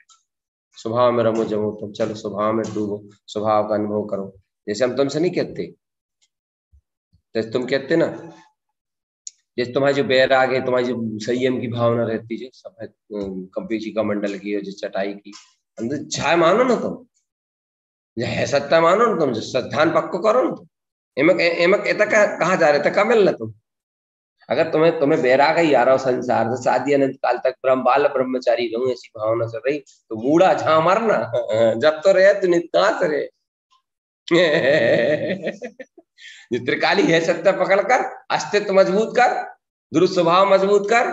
स्वभाव में रमो जमो, तुम चलो स्वभाव में डूबो, स्वभाव का अनुभव करो। जैसे हम तुमसे नहीं कहते, जैसे तुम कहते ना, जैसे तुम्हारी जो बैराग है, तुम्हारी जो संयम की भावना रहती है, सब है कंपीची का मंडल की और जिस चटाई की अंदर छाया मानो ना तुम, है सत्ता मानो ना तुम, जो ध्यान पक्को करो ना तुम। एमक एमक एता कहाँ जा रहे थे, कहाँ मिलना तुम? अगर तुम्हें वैराग ही आ रहा हो संसार से, शादी अनंत काल तक बाल ब्रह्मचारी रहूं ऐसी भावना चल रही, तो बूढ़ा झा मरना जब तो रहे तू कहां से रहे। जो त्रिकाली है सत्य पकड़ कर अस्तित्व मजबूत कर, दुरुस्त स्वभाव मजबूत कर,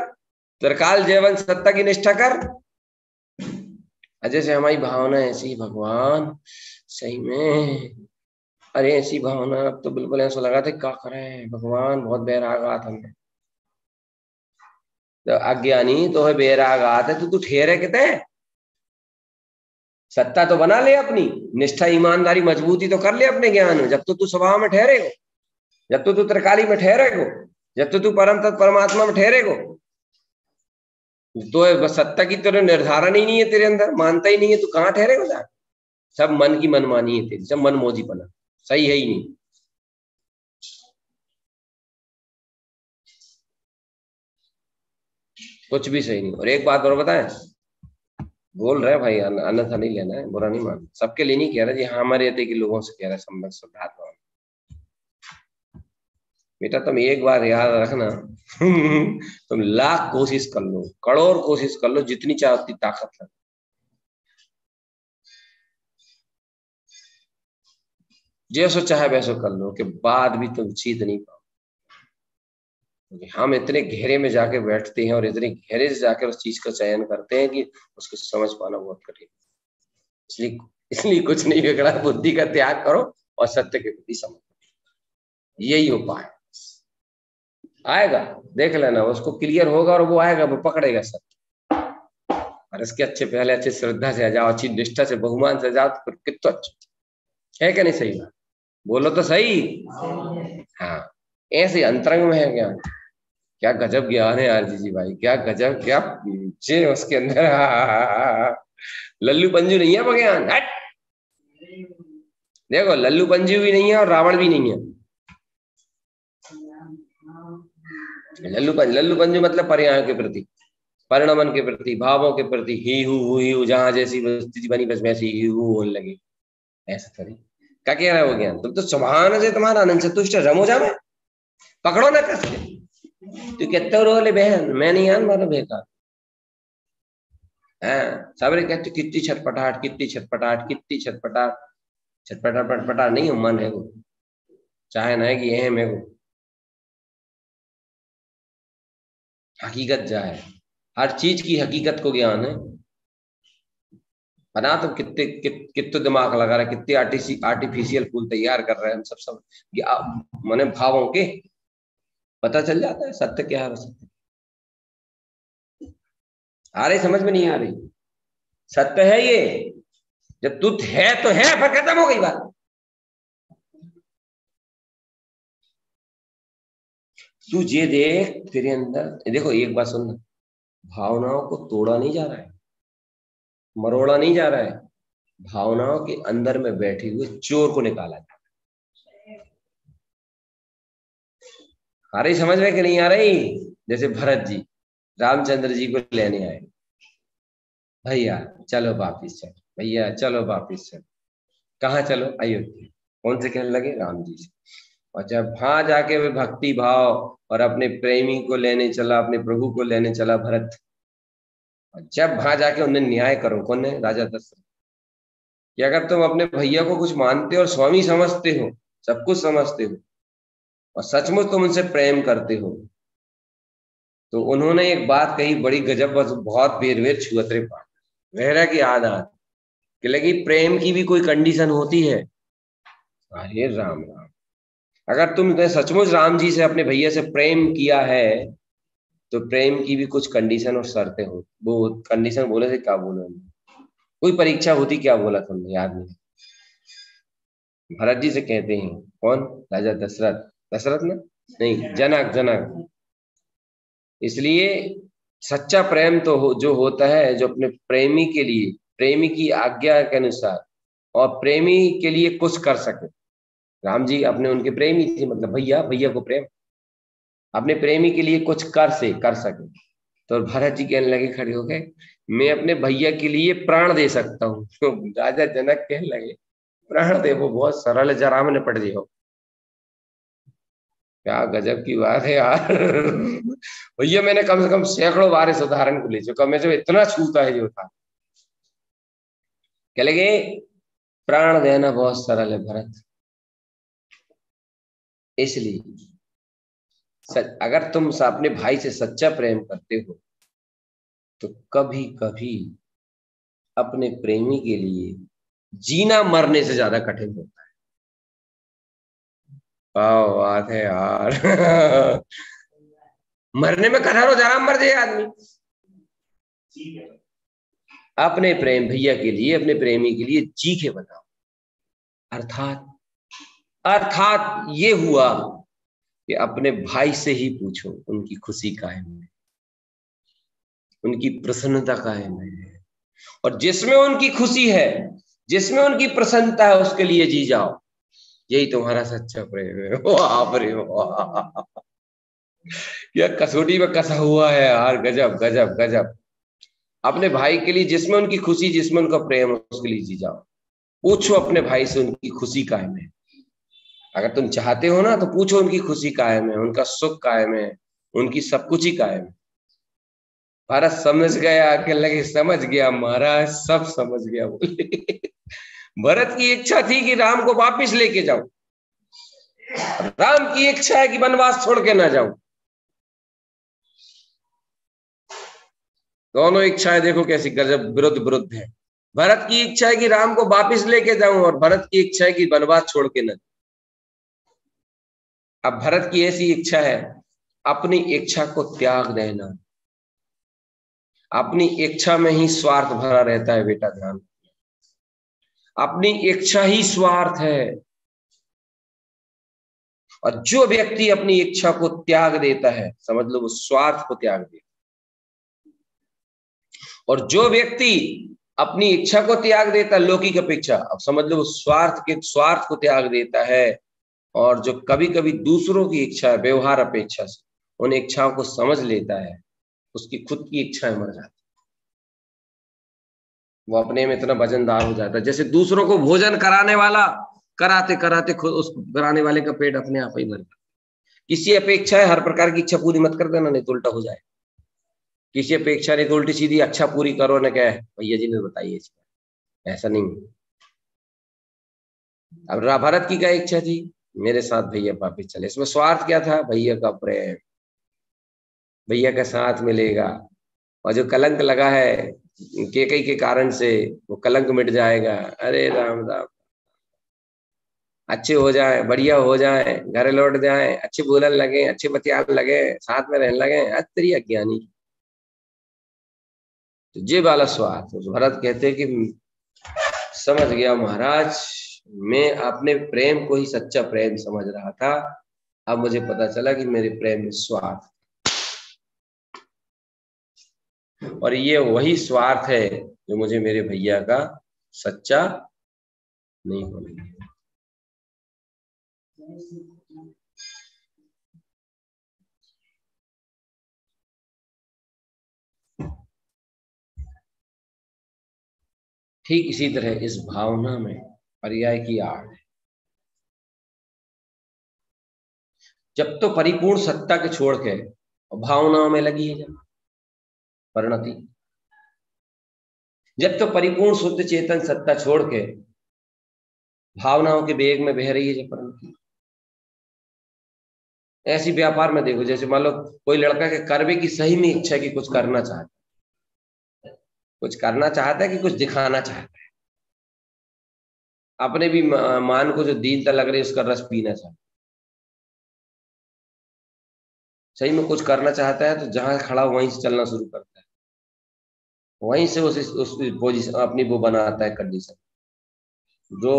त्रिकाल जीवन सत्ता की निष्ठा कर। जैसे हमारी भावना ऐसी भगवान सही में, अरे ऐसी भावना अब तो बिल्कुल ऐसा लगा था क्या करें भगवान, बहुत बैरागात हमें। तो अज्ञानी तो है बैरागात है, तू ठहरे कितने, सत्ता तो बना ले अपनी, निष्ठा ईमानदारी मजबूती तो कर ले अपने ज्ञान में। जब तो तू स्वभाव में ठहरेगो, जब तो तू त्रिकाली में ठहरेगो, जब तो तू परम तत्व परमात्मा में ठहरेगो, तो सत्ता की तेरे निर्धारण ही नहीं है तेरे अंदर, मानता ही नहीं है, तू कहाँ ठहरेगा जा। सब मन की मनमानी है तेरी, सब मन मौजीपना, सही है ही नहीं। कुछ भी सही नहीं। और एक बात और बताएं, बोल रहे भाई, अन्यथा नहीं लेना है, बुरा नहीं मानना, सबके लिए नहीं कह रहा जी, हाँ हमारे यते के लोगों से कह रहे संबंध श्रद्धात्मा। बेटा तुम एक बार याद रखना, तुम लाख कोशिश कर लो, करोड़ कोशिश कर लो, जितनी चाहे उतनी ताकत लगे, जैसो चाहे वैसो कर लो, के बाद भी तुम जीत नहीं पाओ। हम इतने गहरे में जाके बैठते हैं और इतने गहरे से जाकर उस चीज का चयन करते हैं कि उसको समझ पाना बहुत कठिन। इसलिए कुछ नहीं बिगड़ा, बुद्धि का त्याग करो और सत्य के प्रति समझो, यही उपाय आएगा। देख लेना, उसको क्लियर होगा और वो आएगा, वो पकड़ेगा सत्य। और इसके अच्छे पहले अच्छे श्रद्धा से आ जाओ, अच्छी निष्ठा से बहुमान से जाओ, तो कितना अच्छा है क्या नहीं? सही बात बोलो तो सही। हाँ ऐसे अंतरंग में है ज्ञान, क्या गजब ज्ञान है यार जी भाई, क्या गजब, क्या पीछे उसके अंदर लल्लू पंजू नहीं है वो ज्ञान। देखो लल्लू पंजू भी नहीं है और रावण भी नहीं है। लल्लू पंजू मतलब पर्यायों के प्रति, परिणमन के प्रति, भावों के प्रति, ही हु जहां जैसी स्थिति बनी बस वैसी ही हु होने लगे, ऐसा करी क्या कह रहा है वो ज्ञान। तुम तो सुभान से तुम्हारा आनंद संतुष्ट रमो जा में पकड़ो ना कस के, तू कहते रोले बहन मैं नहीं आन मानो बेकार। सबरे कहते कितनी छटपटाहट, कितनी छटपटाहट, कितनी छटपटाहट, छटपटा पटपटा नहीं हो, मन है वो, चाहे ना है कि अहम है वो, हकीकत जाए, हर चीज की हकीकत को ज्ञान है। बना तो कितने दिमाग लगा रहा है, कितने आर्टिफिशियल फूल तैयार कर रहे हैं हम सब मने भावों के, पता चल जाता है सत्य क्या है। सत्य आ रही समझ में नहीं आ रही, सत्य है ये, जब तू है तो है, फिर खत्म हो गई बात। तू ये देख तेरे अंदर, देखो एक बात सुनना, भावनाओं को तोड़ा नहीं जा रहा है, मरोड़ा नहीं जा रहा है, भावनाओं के अंदर में बैठे हुए चोर को निकाला जा रहा है। आ रही समझ में कि नहीं आ रही? जैसे भरत जी रामचंद्र जी को लेने आए, भैया चलो वापिस चलो, भैया चलो वापिस चलो। कहाँ चलो? अयोध्या। कौन से कहने लगे? राम जी से। और जब वहां जाके वे भक्ति भाव और अपने प्रेमी को लेने चला, अपने प्रभु को लेने चला भरत, और जब वहां जाके उन्हें न्याय करो, कौन ने? राजा दशरथ। कि अगर तुम अपने भैया को कुछ मानते हो और स्वामी समझते हो, सब कुछ समझते हो और सचमुच तुम उनसे प्रेम करते हो, तो उन्होंने एक बात कही बड़ी गजब, बस बहुत बेर बेर छुअतरे पाठ वहरा की आदत कि लगी, प्रेम की भी कोई कंडीशन होती है। अरे राम राम, अगर तुमने सचमुच राम जी से अपने भैया से प्रेम किया है तो प्रेम की भी कुछ कंडीशन और शर्तें हो। वो कंडीशन बोले थे, क्या बोला? कोई परीक्षा होती, क्या बोला तुमने? याद नहीं। भरत जी से कहते हैं, कौन? राजा दशरथ। दशरथ ना, नहीं, जनक। इसलिए सच्चा प्रेम तो जो होता है, जो अपने प्रेमी के लिए, प्रेमी की आज्ञा के अनुसार और प्रेमी के लिए कुछ कर सके। राम जी अपने उनके प्रेमी थे, मतलब भैया को प्रेम, अपने प्रेमी के लिए कुछ कर सके। तो भरत जी कहने लगे खड़े हो गए, मैं अपने भैया के लिए प्राण दे सकता हूँ। तो राजा जनक कहने लगे प्राण दे, वो बहुत सरल, जरा में निपट जाओ। क्या गजब की बात है यार। भैया मैंने कम से कम सैकड़ों बार इस उदाहरण को ले चुका, मैं जब इतना छूता है जो था। क्या लगे, प्राण देना बहुत सरल है भरत। इसलिए अगर तुम अपने भाई से सच्चा प्रेम करते हो तो कभी कभी अपने प्रेमी के लिए जीना मरने से ज्यादा कठिन होता है। वाह बात है यार। मरने में कठिन हो, जरा मर जाए आदमी। ठीक है। अपने प्रेम भैया के लिए, अपने प्रेमी के लिए जी के बताओ। अर्थात ये हुआ कि अपने भाई से ही पूछो उनकी खुशी कायम है, उनकी प्रसन्नता कायम है, और जिसमें उनकी खुशी है, जिसमें उनकी प्रसन्नता है, उसके लिए जी जाओ। यही तुम्हारा सच्चा प्रेम है। वाह रे वाह, यह कसौटी में कसा हुआ है यार। गजब गजब गजब। अपने भाई के लिए जिसमें उनकी खुशी, जिसमें उनका प्रेम, उसके लिए जी जाओ। पूछो अपने भाई से उनकी खुशी कायम है। अगर तुम चाहते हो ना तो पूछो उनकी खुशी कायम है, उनका सुख कायम है, उनकी सब कुछ ही कायम है। भारत समझ गया कि लगे समझ गया महाराज, सब समझ गया बोले। भरत की इच्छा थी कि राम को वापिस लेके जाओ, राम की इच्छा है कि वनवास छोड़ के ना जाऊं। दोनों इच्छाएं देखो कैसी गजब विरुद्ध विरुद्ध है। भरत की इच्छा है कि राम को वापिस लेके जाऊं, और भरत की इच्छा है कि वनवास छोड़ के न। अब भरत की ऐसी इच्छा है, अपनी इच्छा को त्याग देना। अपनी इच्छा में ही स्वार्थ भरा रहता है बेटा, ध्यान। अपनी इच्छा ही स्वार्थ है, और जो व्यक्ति अपनी इच्छा को त्याग देता है, समझ लो वो स्वार्थ को त्याग देता है। और जो व्यक्ति अपनी इच्छा को त्याग देता है, लौकिक अपेक्षा, अब समझ लो वो स्वार्थ को त्याग देता है। और जो कभी कभी दूसरों की इच्छा, व्यवहार अपेक्षा से उन इच्छाओं को समझ लेता है, उसकी खुद की इच्छाएं मर जाती, वो अपने में इतना वजनदार हो जाता है। जैसे दूसरों को भोजन कराने वाला कराते कराते खुद उस कराने वाले का पेट अपने आप ही भर जाता। किसी अपेक्षा है, हर प्रकार की इच्छा पूरी मत कर देना, नहीं तो उल्टा हो जाए। किसी अपेक्षा नहीं तो उल्टी सीधी अच्छा पूरी करो ना, क्या है भैया जी ने बताइए, ऐसा नहीं। अब भरत की क्या इच्छा थी, मेरे साथ भैया वापिस चले। इसमें स्वार्थ क्या था, भैया का प्रेम, भैया का साथ मिलेगा, और जो कलंक लगा है केकई के कारण से, वो कलंक मिट जाएगा। अरे राम राम, अच्छे हो जाए, बढ़िया हो जाए, घर लौट जाए, अच्छे बोलने लगे, अच्छे बतियाने लगे, साथ में रहने लगे। अतरी अज्ञानी, तो ये वाला स्वार्थ। भरत कहते कि समझ गया महाराज, मैं अपने प्रेम को ही सच्चा प्रेम समझ रहा था, अब मुझे पता चला कि मेरे प्रेम में स्वार्थ, और ये वही स्वार्थ है जो मुझे मेरे भैया का सच्चा नहीं होने दिया। ठीक इसी तरह इस भावना में पर्याय की आड़ है। जब तो परिपूर्ण सत्ता के छोड़ के भावनाओं में लगी है जब परिणति, जब तो परिपूर्ण शुद्ध चेतन सत्ता छोड़ के भावनाओं के वेग में बह रही है जब परिणति। ऐसी व्यापार में देखो, जैसे मान लो कोई लड़का के करवे की सही में इच्छा की कुछ करना चाहता है, कुछ करना चाहता है कि कुछ दिखाना चाहता है, अपने भी मान को जो दीनता लग रही है उसका रस पीना चाहता है, सही में कुछ करना चाहता है, तो जहां खड़ा वहीं से चलना शुरू करता है, वहीं से उस पोजीशन अपनी वो बनाता है कंडीशन। जो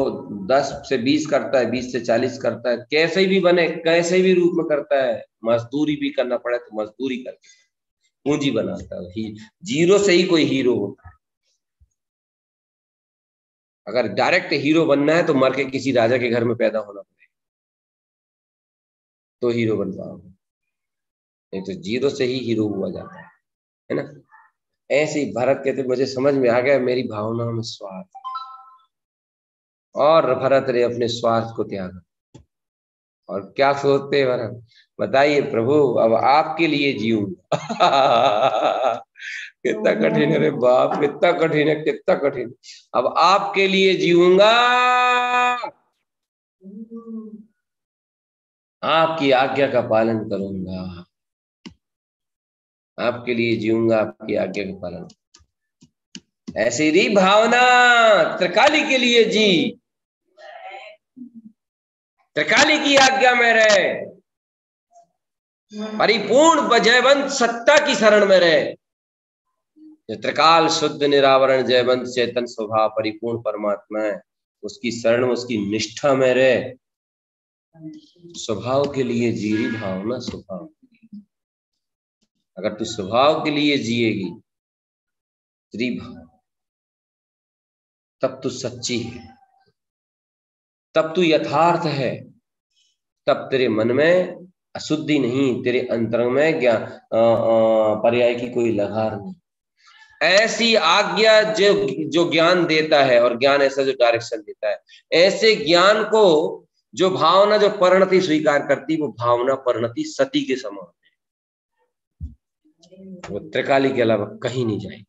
10 से 20 करता है, 20 से 40 करता है, कैसे भी बने, कैसे भी रूप में करता है, मजदूरी भी करना पड़े तो मजदूरी करके पूंजी बनाता है। जीरो से ही कोई हीरो होता है। अगर डायरेक्ट हीरो बनना है तो मर के किसी राजा के घर में पैदा होना पड़ेगा, तो हीरो बन पाओगे, नहीं तो जीरो से ही हीरो हुआ जाता है ना। ऐसे ही भरत कहते मुझे समझ में आ गया मेरी भावनाओं में स्वार्थ, और भरत ने अपने स्वार्थ को त्यागा। और क्या सोचते हैं महाराज, बताइए प्रभु अब आपके लिए जीऊंगा। कितना कठिन है रे बाप, कितना कठिन है, कितना कठिन। अब आपके लिए जीऊंगा, आपकी आज्ञा का पालन करूंगा, आपके लिए जीऊंगा, आपकी आज्ञा का पालन। ऐसी री भावना त्रिकाली के लिए जी, त्रिकाली की आज्ञा में रहे, परिपूर्ण जयवंत सत्ता की शरण में रहे। त्रिकाल शुद्ध निरावरण जयवंत चेतन स्वभाव परिपूर्ण परमात्मा है, उसकी शरण में, उसकी निष्ठा में रहे। स्वभाव के लिए जी रही भावना, स्वभाव के लिए। अगर तू स्वभाव के लिए जिएगी त्रिभाव, तब तू सच्ची है, तब तू यथार्थ है, तब तेरे मन में अशुद्धि नहीं, तेरे अंतरंग में पर्याय की कोई लगार नहीं। ऐसी आज्ञा जो ज्ञान देता है, और ज्ञान ऐसा जो डायरेक्शन देता है, ऐसे ज्ञान को जो भावना जो परिणति स्वीकार करती, वो भावना परिणति सती के समान है। वो त्रिकाली के अलावा कहीं नहीं जाएगी।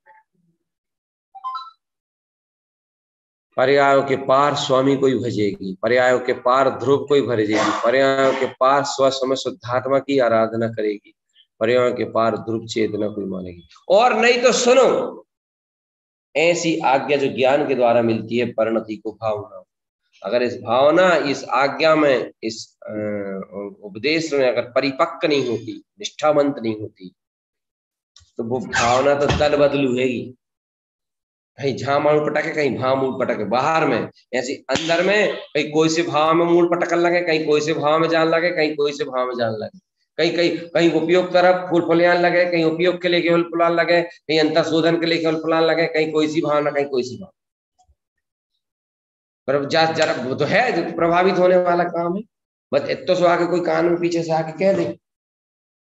पर्यायों के पार स्वामी को ही भजेगी, पर्यायों के पार ध्रुव को ही भजेगी, पर्यायों के पार स्वसमय शुद्धात्मा की आराधना करेगी, पर्यायों के पार ध्रुव चेतना को ही मानेगी। और नहीं तो सुनो, ऐसी आज्ञा जो ज्ञान के द्वारा मिलती है परिणति को भावना, अगर इस भावना, इस आज्ञा में, इस उपदेश में अगर परिपक्व नहीं होती, निष्ठावंत नहीं होती, तो वो भावना तो दल बदलू है, कहीं जहां मूल पटके, कहीं भाव मूल पटके, बाहर में ऐसे, अंदर में कहीं कोई से भाव में मूल पटकन लगे, कहीं कोई से भाव में जान लगे, कहीं कोई से भाव में जान लगे, कहीं कहीं कहीं उपयोग तरफ फूल फुलियान लगे, कहीं उपयोग के लिए केवल फुलान लगे, कहीं अंतर शोधन के लिए केवल फुलान लगे, कहीं कोई सी भावना, कहीं कोई सी भावना। पर जरा वो तो है जो प्रभावित होने वाला काम है। बस इतो से आके कोई कान में पीछे से आके कह दे,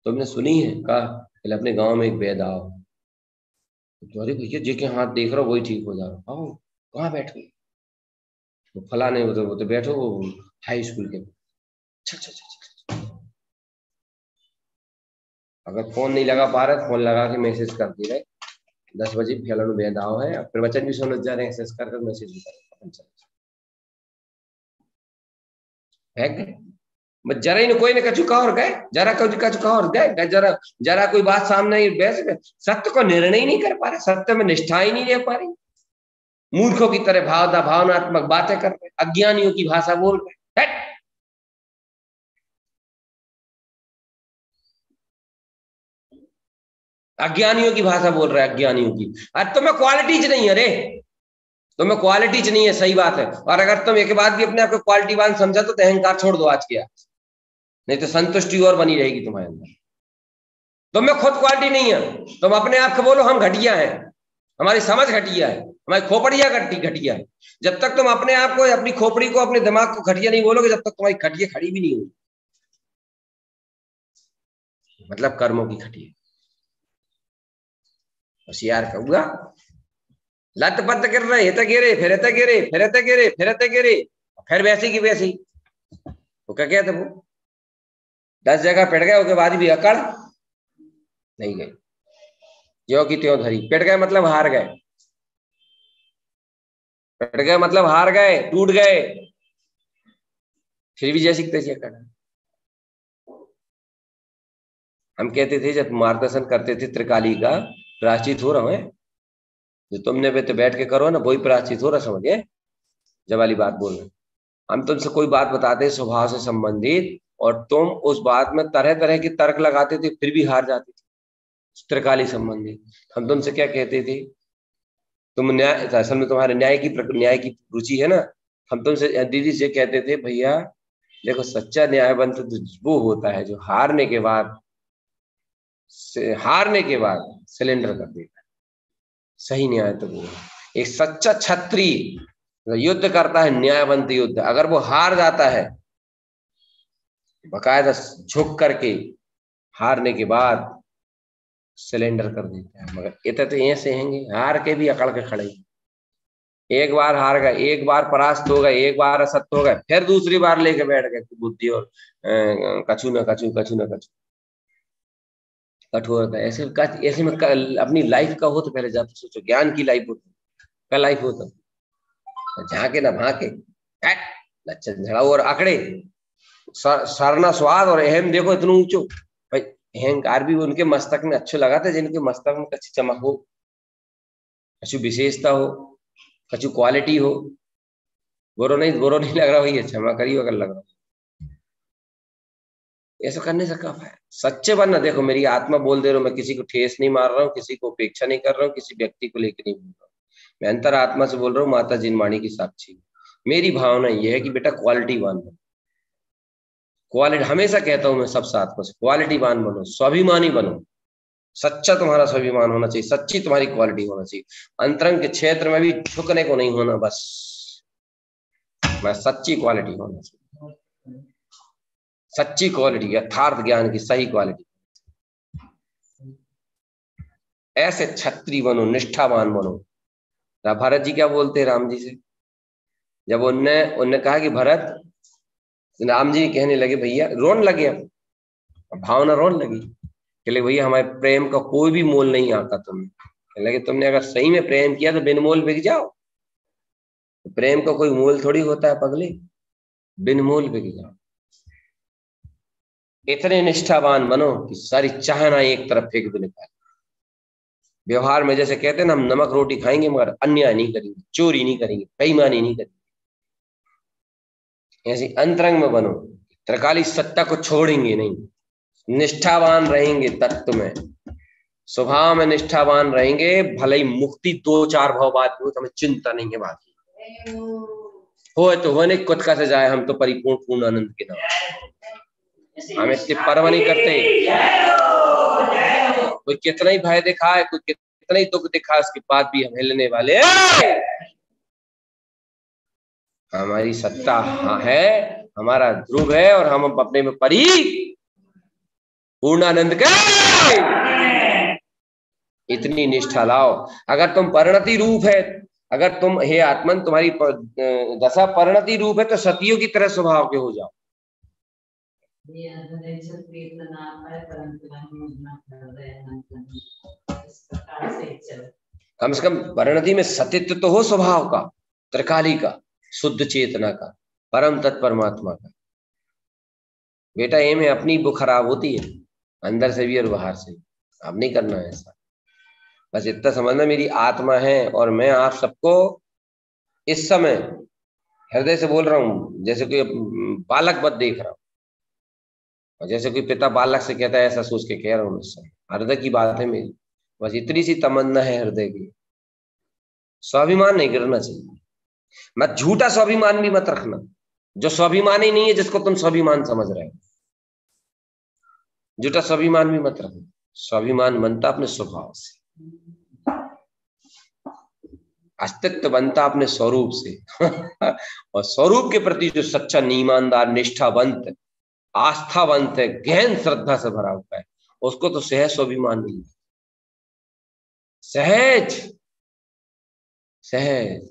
तुमने सुनी है, कहा अपने गाँव में एक वैद आओ, तो अरे भैया जे के हाथ देख रहा हो वही ठीक हो जा रहा, आओ कहाँ बैठ गए, तो फलाने वो तो बैठो हाई स्कूल के। अगर फोन नहीं लगा पा रहे, फोन लगा के मैसेज कर दे रहे, 10 बजे फैलन वेदाओ है, प्रवचन भी समझ जा रहे हैं, एक्सेस कर मैसेज भी कर जरा ही कोई ने कचुका और गए, जरा कचुका और गए, जरा कोई बात सामने बैठ गए, सत्य को निर्णय ही नहीं कर पा रहे, सत्य में निष्ठा ही नहीं ले पा रही, मूर्खों की तरह भावनात्मक बातें कर रहे, अज्ञानियों की भाषा बोल रहे। अज्ञानियों की भाषा बोल रहे, अज्ञानियों की। आज तुम्हें क्वालिटीज नहीं है रे, तुम्हें क्वालिटीज नहीं है, सही बात है। और अगर तुम एक बात भी अपने आप को क्वालिटीवान समझा तो अहंकार छोड़ दो आज के आज, नहीं तो संतुष्टि और बनी रहेगी तुम्हारे अंदर। तुम्हें खुद क्वालिटी नहीं है, तुम अपने आप को बोलो हम घटिया हैं, हमारी समझ घटिया है, हमारी खोपड़िया घटिया है। जब तक तुम अपने आप को, अपनी खोपड़ी को, अपने दिमाग को घटिया नहीं बोलोगे, जब तक तुम्हारी खटिया खड़ी भी नहीं होगी, मतलब कर्मों की खटिया। होशियार कहूंगा, लत पत गिर रहे, हित गिरे, फिर हित गिरे, फिर हित गिरे, फिर हित गिरे, फिर वैसी की वैसी। तो क्या कहते वो 10 जगह पिट गए, उसके बाद भी अकड़ नहीं गई, ज्यों की त्यों धरी। पिट गए मतलब हार गए, पिट गए मतलब हार गए, टूट गए, फिर भी जैसी तैसी अकड़। हम कहते थे जब मार्गदर्शन करते थे त्रिकाली का, प्रायश्चित हो रहा है जो तुमने बैठ के करो ना, वही प्रायश्चित हो रहा, समझे जब वाली बात बोल रहे। हम तुमसे कोई बात बताते स्वभाव से संबंधित, और तुम उस बात में तरह तरह के तर्क लगाते थे, फिर भी हार जाते थे त्रिकाली संबंधी। हम तुमसे क्या कहते थे, तुम न्याय, असल में तुम्हारे न्याय की रुचि है ना, हम तुमसे दीदी से कहते थे भैया देखो सच्चा न्यायवंत तो वो होता है जो हारने के बाद सिलेंडर कर देता है, सही न्याय तो वो है। एक सच्चा क्षत्रिय युद्ध करता है, न्यायवंत युद्ध। अगर वो हार जाता है बकायदा झुक करके, हारने के बाद सिलेंडर कर देता है। मगर इतने तो ऐसे हैंगे हार के भी अकड़ के खड़े, एक बार हार गए, एक बार परास्त हो गए, एक बार असत्य हो गए, फिर दूसरी बार लेके बैठ गए बुद्धि और कछु न कछु, कछु न कछु, कठोरता। ऐसे में अपनी लाइफ का हो तो पहले जाते सोचो, ज्ञान की लाइफ होती, का लाइफ होता, झाके ना भाके, लक्षण झड़ाओ और आंकड़े, सरना स्वाद और अहम देखो इतना ऊंचो भाई। अहंकार भी उनके मस्तक में अच्छे लगा था जिनके मस्तक में कच्ची चमक हो, कछु विशेषता हो, कछु क्वालिटी हो। बुरो नहीं लग रहा भैया, क्षमा करियो अगर लग रहा, ऐसा करने से क्या फायदा। सच्चे बनना। देखो मेरी आत्मा बोल दे रहा हूं, मैं किसी को ठेस नहीं मार रहा हूँ, किसी को उपेक्षा नहीं कर रहा हूँ, किसी व्यक्ति को लेकर नहीं बोल रहा हूँ, मैं अंतर आत्मा से बोल रहा हूँ, माता जिनवाणी की साक्षी। मेरी भावना यह है कि बेटा क्वालिटीवान बनो। क्वालिटी हमेशा कहता हूं मैं सब साथ में, क्वालिटीवान बनो, स्वाभिमानी बनो। सच्चा तुम्हारा स्वाभिमान होना चाहिए, सच्ची तुम्हारी क्वालिटी होना चाहिए। अंतरंग के क्षेत्र में भी झुकने को नहीं होना, बस मैं सच्ची क्वालिटी होना चाहिए, सच्ची क्वालिटी, यथार्थ ज्ञान की सही क्वालिटी। ऐसे क्षत्रिय बनो, निष्ठावान बनो। भरत जी क्या बोलते हैं राम जी से, जब उनने कहा कि भरत, राम जी कहने लगे भैया, रोन लगे, भावना रोन लगी, कहले भैया हमारे प्रेम का कोई भी मोल नहीं आता तुम्हें। कहने लगे तुमने अगर सही में प्रेम किया तो बिन मोल बिक जाओ। प्रेम का कोई मोल थोड़ी होता है पगले, बिन मोल बिक जाओ। इतने निष्ठावान बनो कि सारी चाहना एक तरफ फेंक दो, निकाल। व्यवहार में जैसे कहते हैं ना, हम नमक रोटी खाएंगे मगर अन्याय नहीं करेंगे, चोरी नहीं करेंगे, बेईमानी नहीं करेंगे। ऐसे अंतरंग में बनो, त्रिकाली सत्ता को छोड़ेंगे नहीं, निष्ठावान रहेंगे तत्व में, स्वभाव में निष्ठावान रहेंगे। भले ही मुक्ति 2-4 भाव बात हो तो हमें चिंता नहीं है, बाकी हो तो होने खुद का से जाए, हम तो परिपूर्ण पूर्ण आनंद के नाम, हम इसकी परवाह नहीं करते। कोई कितना ही भय दिखाए, कोई कितना ही दुख दिखाए, उसके बाद भी हम हिलने वाले। हमारी सत्ता है, हमारा ध्रुव है, और हम अपने में परी पूर्णानंद के। इतनी निष्ठा लाओ। अगर तुम परिणति रूप है, अगर तुम हे आत्मन तुम्हारी दशा परिणति रूप है, तो सतियों की तरह स्वभाव के हो जाओ। कम से कम परिणति में सतित्व तो हो स्वभाव का, त्रिकाली का, शुद्ध चेतना का, परम तत्परमात्मा का। बेटा ये में अपनी बुक खराब होती है, अंदर से भी और बाहर से भी। अब नहीं करना है ऐसा, बस इतना समझना मेरी आत्मा है और मैं आप सबको इस समय हृदय से बोल रहा हूँ, जैसे कोई बालक बद देख रहा हूँ, और जैसे कोई पिता बालक से कहता है, ऐसा सोच के कह रहा हूँ। इस समय हृदय की बात है मेरी, बस इतनी सी तमन्ना है हृदय की। स्वाभिमान नहीं करना चाहिए, मत झूठा स्वाभिमान भी मत रखना, जो स्वाभिमान ही नहीं है, जिसको तुम स्वाभिमान समझ रहे हो। झूठा स्वाभिमान भी मत रखना, स्वाभिमान बनता अपने स्वभाव से, अस्तित्व बनता अपने स्वरूप से। और स्वरूप के प्रति जो सच्चा ईमानदार, निष्ठावंत, आस्थावंत है, गहन श्रद्धा से भरा हुआ है, उसको तो सहज स्वाभिमान नहीं, सहज सहज।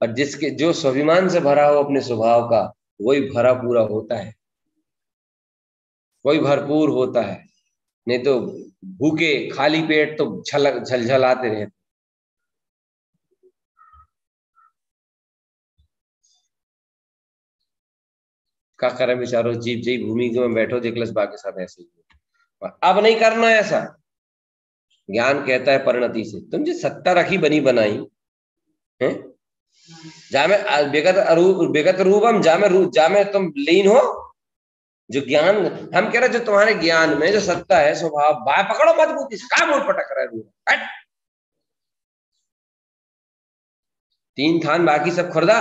और जिसके जो स्वाभिमान से भरा हो अपने स्वभाव का, वही भरा पूरा होता है, वही भरपूर होता है। नहीं तो भूखे खाली पेट तो झलझलाते रहते। क्या करें बेचारो, जीव जी भूमि में बैठो जिकलस बाकी सब ऐसे ही। अब नहीं करना ऐसा। ज्ञान कहता है परिणति से, तुम जो सत्ता रखी बनी बनाई है, जामे विगत रूपम जामे तुम लीन हो। जो ज्ञान हम कह रहे, जो तुम्हारे ज्ञान में जो सत्ता है, स्वभाव, बाय पकड़ो मजबूती से। क्या बोल पटक रहा है, 3 थान बाकी सब खुर्दा,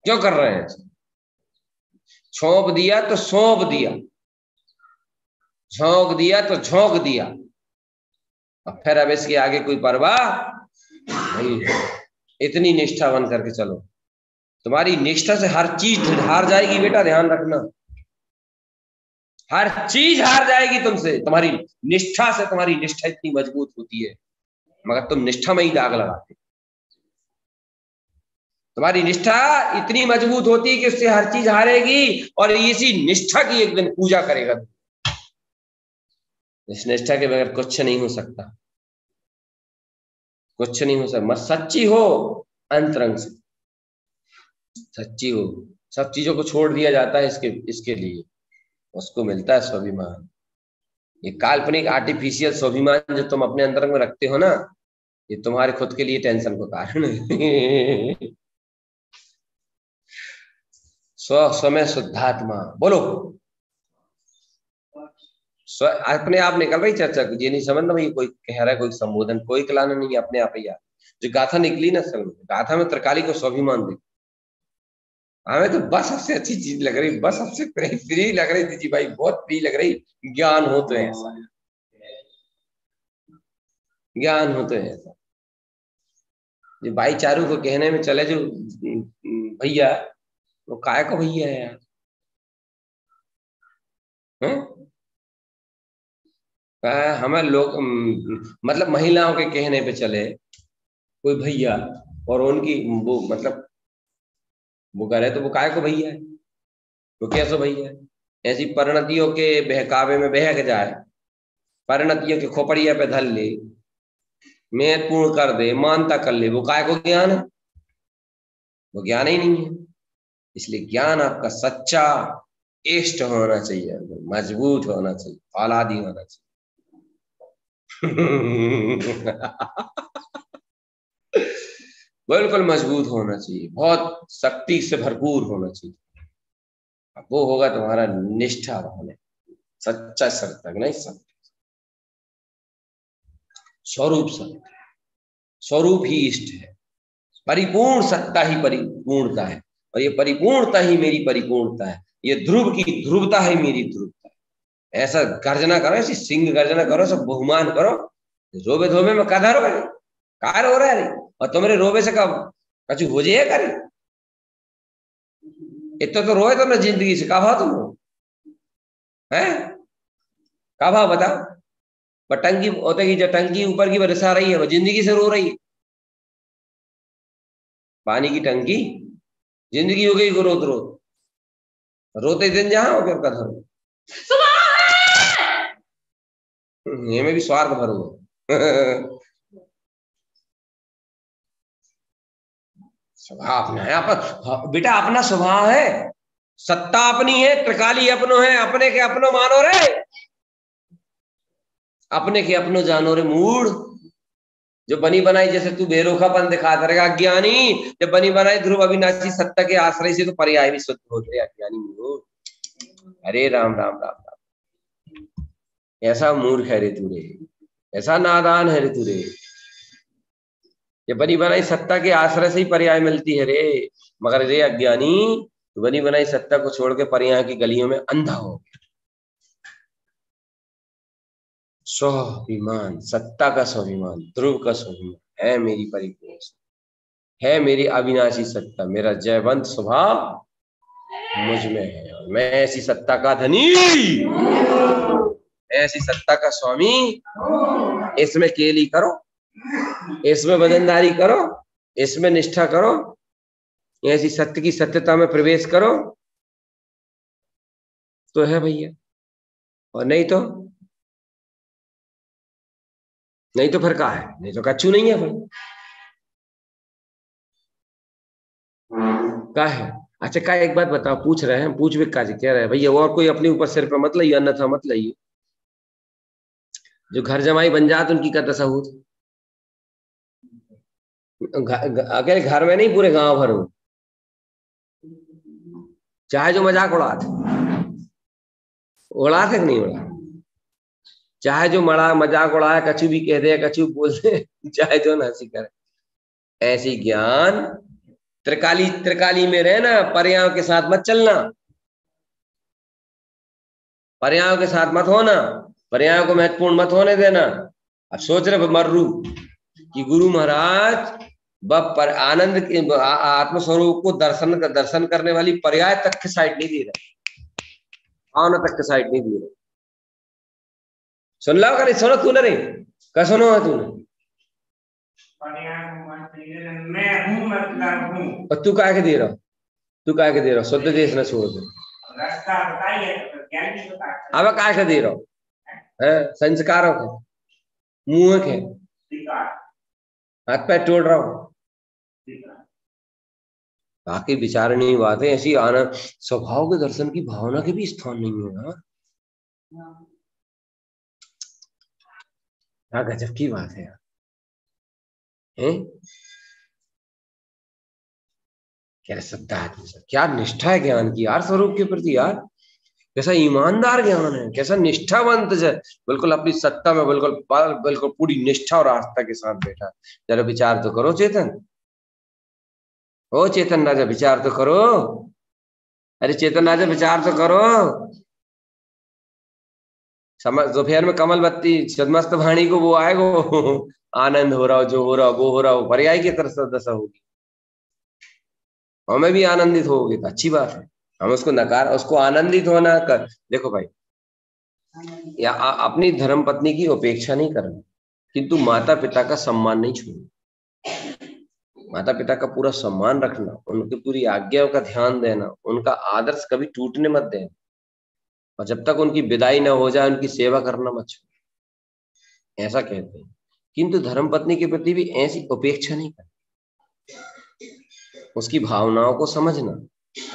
क्यों कर रहे हैं? छोंप दिया तो सौंप दिया, झोंक दिया तो झोंक दिया, और फिर अब इसके आगे कोई परवाह नहीं। इतनी निष्ठा बन करके चलो, तुम्हारी निष्ठा से हर चीज हार जाएगी बेटा, ध्यान रखना। हर चीज हार जाएगी तुमसे, तुम्हारी निष्ठा से। तुम्हारी निष्ठा इतनी मजबूत होती है, मगर तुम निष्ठा में ही दाग लगाते। तुम्हारी निष्ठा इतनी मजबूत होती है कि उससे हर चीज हारेगी, और इसी निष्ठा की एक दिन पूजा करेगा। इस निष्ठा के बगैर कुछ नहीं हो सकता, कुछ नहीं हो सकता। मत सच्ची हो अंतरंग से, सच्ची हो। सब चीजों को छोड़ दिया जाता है इसके लिए, उसको मिलता है स्वाभिमान। ये काल्पनिक आर्टिफिशियल स्वाभिमान जो तुम अपने अंदर में रखते हो ना, ये तुम्हारे खुद के लिए टेंशन का कारण है। समय शुद्धात्मा बोलो, अपने आप निकल रही चर्चा। ये नहीं समझना भाई कोई कह रहा है, कोई संबोधन, कोई कलाना नहीं है, अपने आप ही यार। जो गाथा निकली ना असल में, गाथा में त्रिकाली को स्वाभिमान दे। हमें तो बस सबसे अच्छी चीज लग रही, बस सबसे फ्री लग रही थी जी भाई, बहुत फ्री लग रही। ज्ञान हो तो ऐसा, ज्ञान हो तो ऐसा। जो भाई चारू को कहने में चले, जो भैया, वो काय को भैया है यार, हमें लोग मतलब महिलाओं के कहने पे चले कोई भैया, और उनकी वो मतलब वो करे तो वो काय को भैया है, वो कैसे भैया है। ऐसी परिणतियों के बहकावे में बहक जाए, परिणतियों के खोपड़िया पे धल ले, मैं पूर्ण कर दे, मानता कर ले, वो काय को ज्ञान है? वो ज्ञान ही नहीं है। इसलिए ज्ञान आपका सच्चा इष्ट होना चाहिए, मजबूत होना चाहिए, औलादी होना चाहिए। बिल्कुल मजबूत होना चाहिए, बहुत शक्ति से भरपूर होना चाहिए। वो होगा तुम्हारा निष्ठा भाव, सच्चा सत्य नहीं, सत्य स्वरूप सत्य, स्वरूप ही इष्ट है। परिपूर्ण सत्ता ही परिपूर्णता है, और ये परिपूर्णता ही मेरी परिपूर्णता है। ये ध्रुव की ध्रुवता है मेरी ध्रुवता है। ऐसा गर्जना करो, ऐसी सिंह गर्जना करो, सब बहुमान करो। रोबे धोबे में कदर हो कार हो रहा है, और तुम्हारे रोबे से कब कछु हो जाए करे। इतना तो रोए तुमने जिंदगी से, का भाव तुम है, का भाव बताओ। पर टंकी होते की जो टंकी ऊपर की बरसा रही है, वो जिंदगी से रो रही है। पानी की टंकी जिंदगी हो गई, रोत रोत रोते दिन जहां हो फिर कदर ये में भी स्वार्थ भरो। स्वभाव अपना है, बेटा अपना स्वभाव है, सत्ता अपनी है, त्रिकाली अपनो है, अपने के अपनो मानो रे, अपने के अपनो जानो रे मूड। जो बनी बनाई जैसे तू बेरोखापन दिखाता रहेगा अज्ञानी, जब बनी बनाई ध्रुव अविनाशी सत्ता के आश्रय से तो पर्याय भी शुद्ध हो गए अज्ञानी मूड। अरे राम राम राम राम, ऐसा मूर्ख है रे तू रे, ऐसा नादान है रे तू रे। ये बनी बनाई सत्ता के आश्रय से ही पर्याय मिलती है रे, मगर रे अज्ञानी, तो बनी बनाई सत्ता को छोड़ के पर्याय की गलियों में अंधा हो गया। स्वाभिमान, सत्ता का स्वाभिमान, ध्रुव का स्वाभिमान है मेरी परिपूर्ण, है मेरी अविनाशी सत्ता, मेरा जयवंत स्वभाव मुझ में है, और मैं ऐसी सत्ता का धनी, ऐसी सत्ता का स्वामी। इसमें केली करो, इसमें वजनदारी करो, इसमें निष्ठा करो, ऐसी सत्य की सत्यता में प्रवेश करो तो है भैया, और नहीं तो फिर क्या है, नहीं तो कच्चू नहीं है फिर क्या है। अच्छा का एक बात बताओ, पूछ रहे हैं, पूछ भी काजी कह रहे हैं भैया, और कोई अपने ऊपर सिर पे मत लाइए, अन्यथा मत लाइए। जो घर जमाई बन जात उनकी क्या दशा हो, अकेले घर में नहीं, पूरे गांव भर में, चाहे जो मजाक उड़ाते कि नहीं उड़ा, चाहे जो मजाक उड़ाया, कछु भी कह दे, कछु बोल दे, चाहे जो हंसी करे, ऐसी ज्ञान त्रिकाली में रहना, पर्यायों के साथ मत चलना, पर्यायों के साथ मत होना, पर्यायों को महत्वपूर्ण मत होने देना। अब सोच रहे मर्रू कि गुरु महाराज पर आनंद के आत्मस्वरूप को दर्शन करने वाली पर्याय तक के साइड नहीं दे रहे, भावना तक के साइड नहीं दे रहे। सुन लो नहीं सुनो तूने, नहीं क्या सुनो है तूने, मैं हूँ मतलब हूँ। और तू काय के दे रहा, तू काय के दे रहा, शुद्ध देश न छोड़ दे। रास्ता बताइए तो ज्ञान की बता। अब काय के दे रहा है, संस्कारों के मुंह के हाथ पैर तोड़ रहा हूँ। बाकी विचारणीय बात है, ऐसी आनंद स्वभाव के दर्शन की भावना के भी स्थान नहीं है ना। क्या गजब की बात है यार, क्या श्रद्धा है, क्या निष्ठा है ज्ञान की यार, स्वरूप के प्रति यार, कैसा ईमानदार ज्ञान है, कैसा निष्ठावंत है, बिल्कुल अपनी सत्ता में बिल्कुल बिल्कुल पूरी निष्ठा और आस्था के साथ बैठा। जरा विचार तो करो चेतन, ओ चेतन राजा विचार तो करो, अरे चेतन राजा विचार तो करो। समझ दोपहर में कमल बत्ती सदमस्त वाणी को वो आएगो, आनंद हो रहा हो, जो हो रहा हो वो हो रहा हो, पर्याय की तरह दशा होगी, हमें भी आनंदित होगी तो अच्छी बात है। हम उसको नकार, उसको आनंदित होना कर। देखो भाई, या अपनी धर्म पत्नी की उपेक्षा नहीं करना, किंतु माता पिता का सम्मान नहीं छोड़ना, माता पिता का पूरा सम्मान रखना, उनकी पूरी आज्ञाओं का ध्यान देना, उनका आदर्श कभी टूटने मत देना, और जब तक उनकी विदाई ना हो जाए उनकी सेवा करना मत छोड़ो, ऐसा कहते हैं। किंतु धर्म पत्नी के प्रति भी ऐसी उपेक्षा नहीं करना, उसकी भावनाओं को समझना,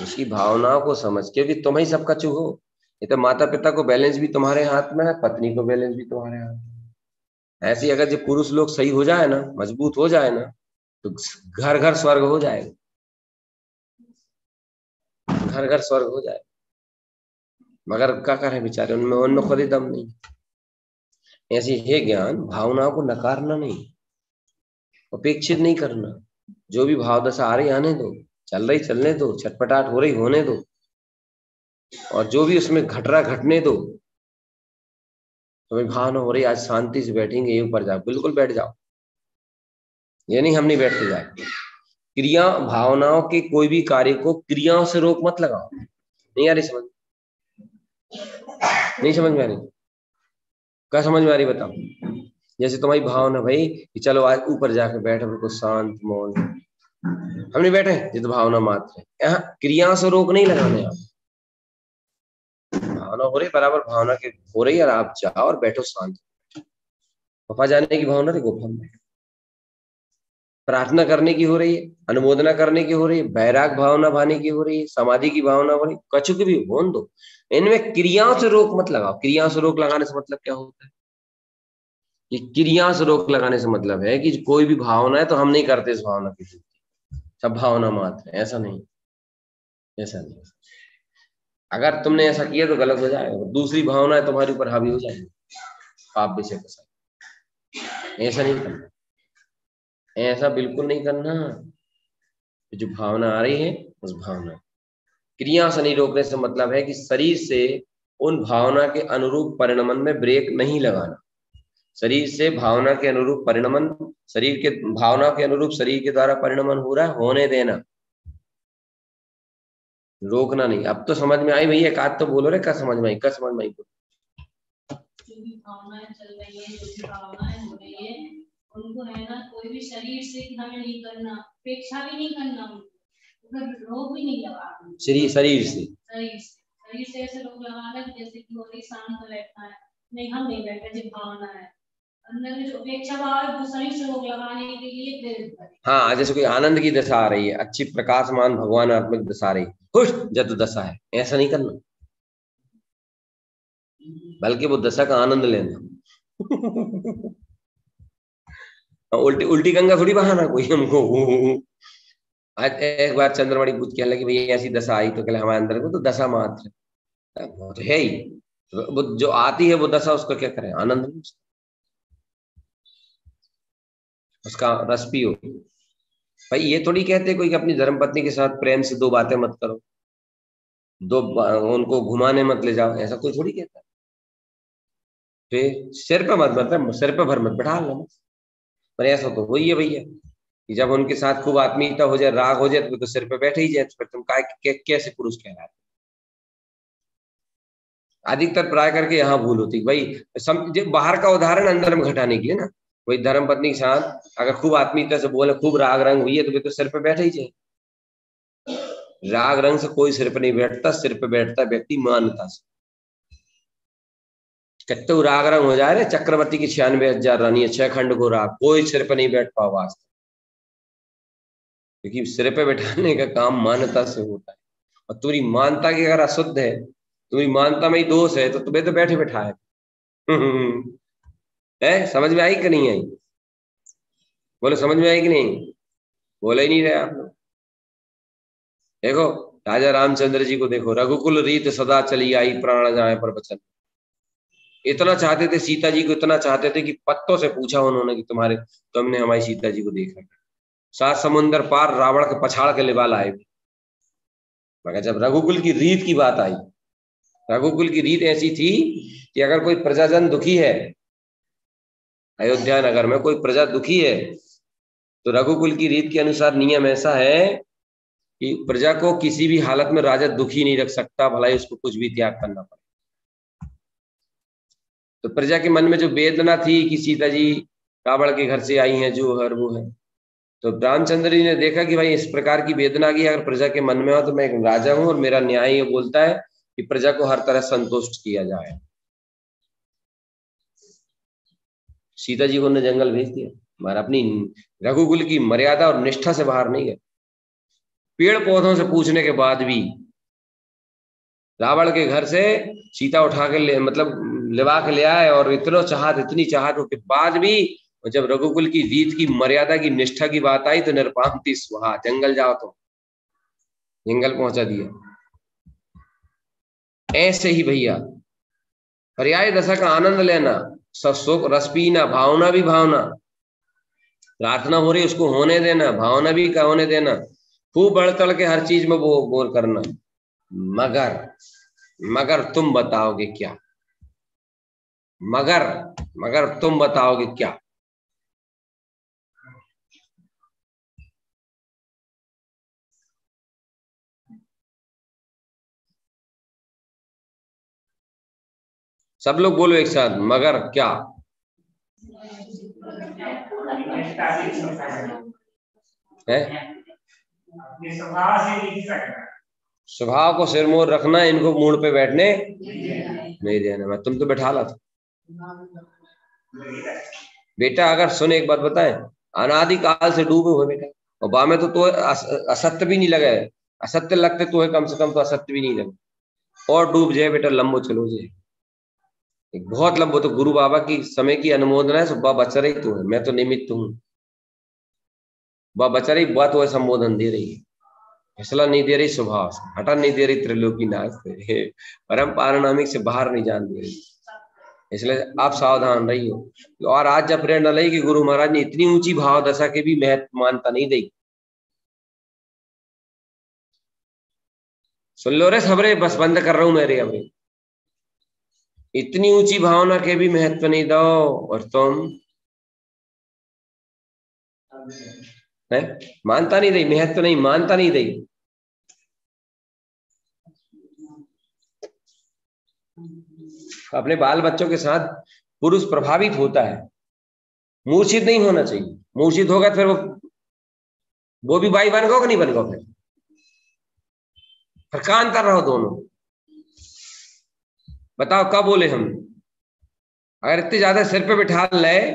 उसकी भावनाओं को समझ, क्योंकि तुम ही सबका चूहो। ये तो माता पिता को बैलेंस भी तुम्हारे हाथ में है, पत्नी को बैलेंस भी तुम्हारे हाथ में। ऐसे अगर जो पुरुष लोग सही हो जाए ना, मजबूत हो जाए ना, तो घर घर स्वर्ग हो जाएगा, घर घर स्वर्ग हो जाए। मगर क्या करें बेचारे, उनमें खुद ही दम नहीं। ऐसी है ज्ञान, भावनाओं को नकारना नहीं, उपेक्षित नहीं करना, जो भी भाव दशा आ रही आने दो, चल रही चलने दो, छटपटाहट हो रही होने दो, और जो भी उसमें घट रहा घटने दो। तुम्हें भावना हो रही आज शांति से बैठेंगे, ये ऊपर जाओ, बिल्कुल बैठ जाओ, ये नहीं हम नहीं बैठते जाए। क्रिया भावनाओं के कोई भी कार्य को क्रियाओं से रोक मत लगाओ। नहीं आ रही समझ, नहीं समझ में आ रही, क्या समझ में आ रही बताओ। जैसे तुम्हारी भावना भाई कि चलो आज ऊपर जाकर बैठे बिल्कुल शांत मौन, हम नहीं बैठे, ये तो भावना मात्र है। यहाँ क्रिया से रोक नहीं लगाने, आप भावना हो रही बराबर, भावना के हो रही है, और आप जाओ और बैठो शांत। गुफा जाने की भावना थी, गुफा में प्रार्थना करने की हो रही है, अनुमोदना करने की हो रही है, बैराग भावना भाने की हो रही है, समाधि की भावना हो रही है, कछु की भी होन दो, इनमें क्रियाओं से रोक मत लगाओ। क्रियाओं से रोक लगाने से मतलब क्या होता है, कि क्रिया से रोक लगाने से मतलब है कि कोई भी भावना है तो हम नहीं करते इस भावना की, सब भावना मात्र है, ऐसा नहीं, ऐसा नहीं। अगर तुमने ऐसा किया तो गलत हो जाएगा, दूसरी भावना है तुम्हारे ऊपर हावी हो जाएगी, पाप विषय के साथ। ऐसा नहीं करना, ऐसा बिल्कुल नहीं करना। जो भावना आ रही है उस भावना, क्रिया से नहीं रोकने से मतलब है कि शरीर से उन भावना के अनुरूप परिणमन में ब्रेक नहीं लगाना, शरीर से भावना के अनुरूप परिणमन, शरीर के भावना के अनुरूप शरीर के द्वारा परिणमन हो रहा है, होने देना, रोकना नहीं। अब तो समझ में आई भैया, एक आध तो बोलो रे, क्या समझ में आई, क्या समझ में आई? जो भी भावनाएं चल रही है, जो भी भावनाएं हो रही है, उनको है ना कोई भी शरीर से हमें नहीं करना, अपेक्षा भी नहीं करना, रोग भी नहीं लगाना, शरीर से ऐसे लोग लगाना जैसे कि वो शांत बैठना है, नहीं हम नहीं बैठे, जो भावना है अंदर में, जो अपेक्षा भाव है वो शरीर से लोग लगाने के लिए प्रेरित करें। हाँ, जैसे कोई आनंद की दशा आ रही है, अच्छी प्रकाशमान भगवानात्मक दशा आ रही है, खुश जत दशा है, ऐसा नहीं करना, बल्कि वो दशा का आनंद लेना। उल्टी उल्टी गंगा थोड़ी बहाना कोई हमको। आज एक बार चंद्रमणि पूछ कहने लगी भैया ऐसी दशा आई, तो कहले हमारे अंदर को तो दशा मात्र, वो तो है ही, वो जो आती है वो दशा, उसका क्या करें, आनंद उसका रस पियो। भाई ये थोड़ी कहते कोई कि अपनी धर्मपत्नी के साथ प्रेम से दो बातें मत करो, उनको घुमाने मत ले जाओ, ऐसा कोई थोड़ी कहता है। फिर सिर पे मत, मतलब सिर पे भर मत बैठा लो, पर ऐसा तो वही है भैया कि जब उनके साथ खूब आत्मीयता हो जाए, राग हो जाए, तो सिर पे बैठे ही जाए, तो फिर तुम कैसे पुरुष कहलाते। अधिकतर प्राय करके यहाँ भूल होती भाई, बाहर का उदाहरण अंदर में घटाने की है ना, कोई धर्म पत्नी के साथ अगर खूब आत्मीयता से बोले, खूब राग रंग हुई है, तो वे तो सिर पे बैठे ही चाहिए। राग रंग से कोई सिर पे नहीं बैठता, सिर पे बैठता व्यक्ति मान्यता से। कितने राग रंग हो जाए रे, चक्रवर्ती की 96,000 रानी है, 6 खंड को राग, कोई सिर पे नहीं बैठ पाओ आज, क्योंकि सिर पे बैठाने का काम मान्यता से होता है। और तुम्हारी मानता की अगर अशुद्ध है, तुम्हारी मानता में ही दोष है, तो तुम्हें तो बैठे बैठा है। समझ में आई कि नहीं आई? बोले समझ में आई कि नहीं? बोले ही नहीं रहे आप लोग। देखो राजा रामचंद्र जी को देखो, रघुकुल रीत सदा चली आई, प्राण जाए पर बचन। इतना चाहते थे सीता जी को, इतना चाहते थे कि पत्तों से पूछा उन्होंने कि तुमने हमारी सीता जी को देखा? 7 समुंदर पार रावण के पछाड़ के लिबा लाए। मगर जब रघुकुल की रीत की बात आई, रघुकुल की रीत ऐसी थी कि अगर कोई प्रजाजन दुखी है, अयोध्या नगर में कोई प्रजा दुखी है, तो रघुकुल की रीत के अनुसार नियम ऐसा है कि प्रजा को किसी भी हालत में राजा दुखी नहीं रख सकता, भला ही उसको कुछ भी त्याग करना पड़े। तो प्रजा के मन में जो वेदना थी कि सीता जी रावण के घर से आई हैं, जो हर वो है, तो रामचंद्र जी ने देखा कि भाई इस प्रकार की वेदना की अगर प्रजा के मन में हो, तो मैं एक राजा हूं और मेरा न्याय ये बोलता है कि प्रजा को हर तरह संतुष्ट किया जाए। सीता जी को उन्होंने जंगल भेज दिया, मगर अपनी रघुकुल की मर्यादा और निष्ठा से बाहर नहीं गए। पेड़ पौधों से पूछने के बाद भी रावण के घर से सीता उठा के मतलब लिवा के ले आए, और इतनी चाहत के बाद भी जब रघुकुल की रीत की मर्यादा की निष्ठा की बात आई, तो निर्पांति स्वाहा, जंगल जाओ, तो जंगल पहुंचा दिया। ऐसे ही भैया पर्याय दशा का आनंद लेना, सुख रस पीना, भावना भी भावना, प्रार्थना हो रही उसको होने देना, भावना भी का होने देना, खूब बढ़ चढ़ के हर चीज में वो बोल करना, मगर तुम बताओगे क्या? मगर तुम बताओगे क्या? सब लोग बोलो एक साथ, मगर क्या? है अपने स्वभाव से नहीं सकता, स्वभाव को सिरमोर रखना, इनको मूड पे बैठने नहीं देना। मैं तुम तो बैठा ला था बेटा। अगर सुन एक बात बताएं, अनादि काल से डूबे हुए बेटा, और बा में तो असत्य भी नहीं लगा है, असत्य लगते तो है, कम से कम तो असत्य भी नहीं लगे, और डूब जाए बेटा, लंबो चलो जाए, एक बहुत लंबो। तो गुरु बाबा की समय की अनुमोदना है, सुबह बचा रही तो है, मैं तो निमित्त हूँ। वह बचा रही, बात वह संबोधन दे रही है, फैसला नहीं दे रही, स्वभाव से हटा नहीं दे रही, त्रिलोकीनाथ से परम पारनामिक से बाहर नहीं जान दे रही। इसलिए आप सावधान रहिए। और आज जब प्रेरणा लगी कि गुरु महाराज ने इतनी ऊंची भाव दशा के भी महत्व मानता नहीं दी, सुन लो रे सबरे, बस बंद कर रहा हूं मेरे अभी, इतनी ऊंची भावना के भी महत्व नहीं दो, और तुम है मानता नहीं दई, महत्व नहीं मानता नहीं दई। अपने बाल बच्चों के साथ पुरुष प्रभावित होता है, मूर्छित नहीं होना चाहिए। मूर्छित होगा फिर वो भी बाई बन गो कि नहीं बन गो, फिर का अंतर रहो दोनों। बताओ कब बोले हम? अगर इतने ज्यादा सिर पे बिठा ले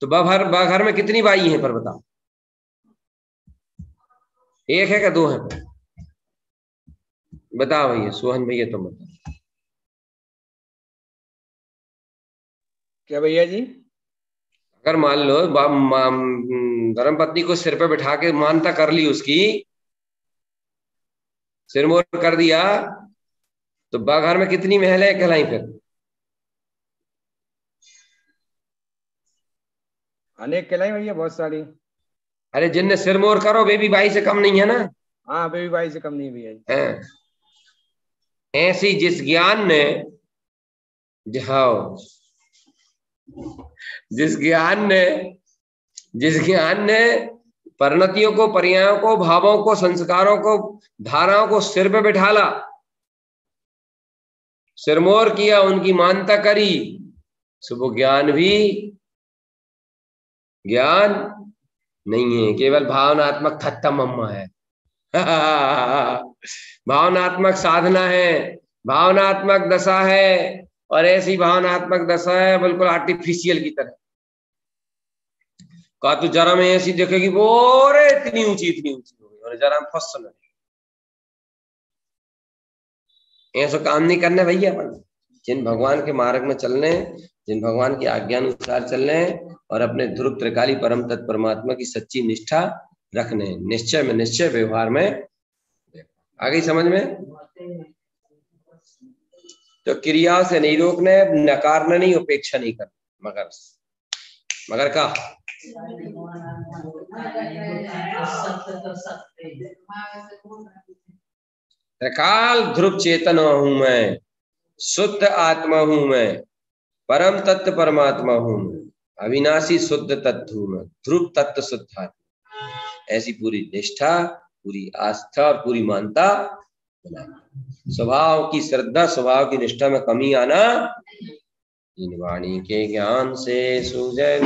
तो घर में कितनी बाई हैं? पर बताओ, एक है क्या दो है? बताओ भैया, सोहन भैया तुम बताओ। क्या भैया जी? अगर मान लो धर्म पत्नी को सिर पे बिठा के मानता कर ली, उसकी सिरमोर कर दिया, तो घर में कितनी महिलाएं कहलाई फिर? अनेक कहलाई भैया, बहुत सारी। अरे जिनने सिरमोर करो बेबी बाई से कम नहीं है ना? हाँ, बेबी बाई से कम नहीं भैया जी। ऐसी जिस ज्ञान ने जिस ज्ञान ने परिणतियों को, पर्यायों को, भावों को, संस्कारों को, धाराओं को सिर पे बिठाला, सिरमोर किया, उनकी मानता करी, सो वो ज्ञान भी ज्ञान नहीं है, केवल भावनात्मक थत्तमम्मा है। भावनात्मक साधना है, भावनात्मक दशा है, और ऐसी भावनात्मक दशा है बिल्कुल आर्टिफिशियल की तरह। का तो जरा में ऐसी देखेगी वो रे इतनी ऊंची हो गई, और जरा में फंस ना, ऐसा काम नहीं करना भैया। अपन जिन भगवान के मार्ग में चलने, जिन भगवान की आज्ञा अनुसार चलने, और अपने ध्रुव त्रिकाली परम तत्व परमात्मा की सच्ची निष्ठा रखने, निश्चय में निश्चय, व्यवहार में। आ गई समझ में? तो क्रिया से नहीं रोकने, नकारना नहीं, उपेक्षा नहीं करना, मगर का त्रिकाल ध्रुव चेतन हूं मैं, शुद्ध आत्मा हूं मैं, परम तत्व परमात्मा हूं मैं, अविनाशी शुद्ध तत्व हूं मैं, ध्रुव तत्व शुद्ध आत्मा। ऐसी पूरी निष्ठा, पूरी आस्था और पूरी मानता बनाए। स्वभाव की श्रद्धा, स्वभाव की निष्ठा में कमी आना, इन वाणी के ज्ञान से सुजय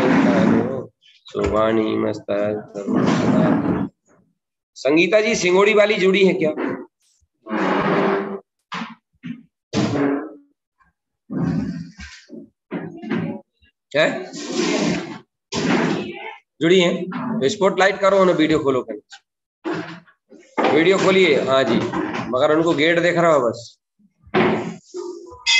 सुवाणी मस्तक। संगीता जी सिंगोड़ी वाली जुड़ी है क्या? क्या जुड़ी है? तो स्पॉटलाइट करो ना, वीडियो खोलो, वीडियो खोलिए। हाँ जी, मगर उनको गेट देख रहा हो बस।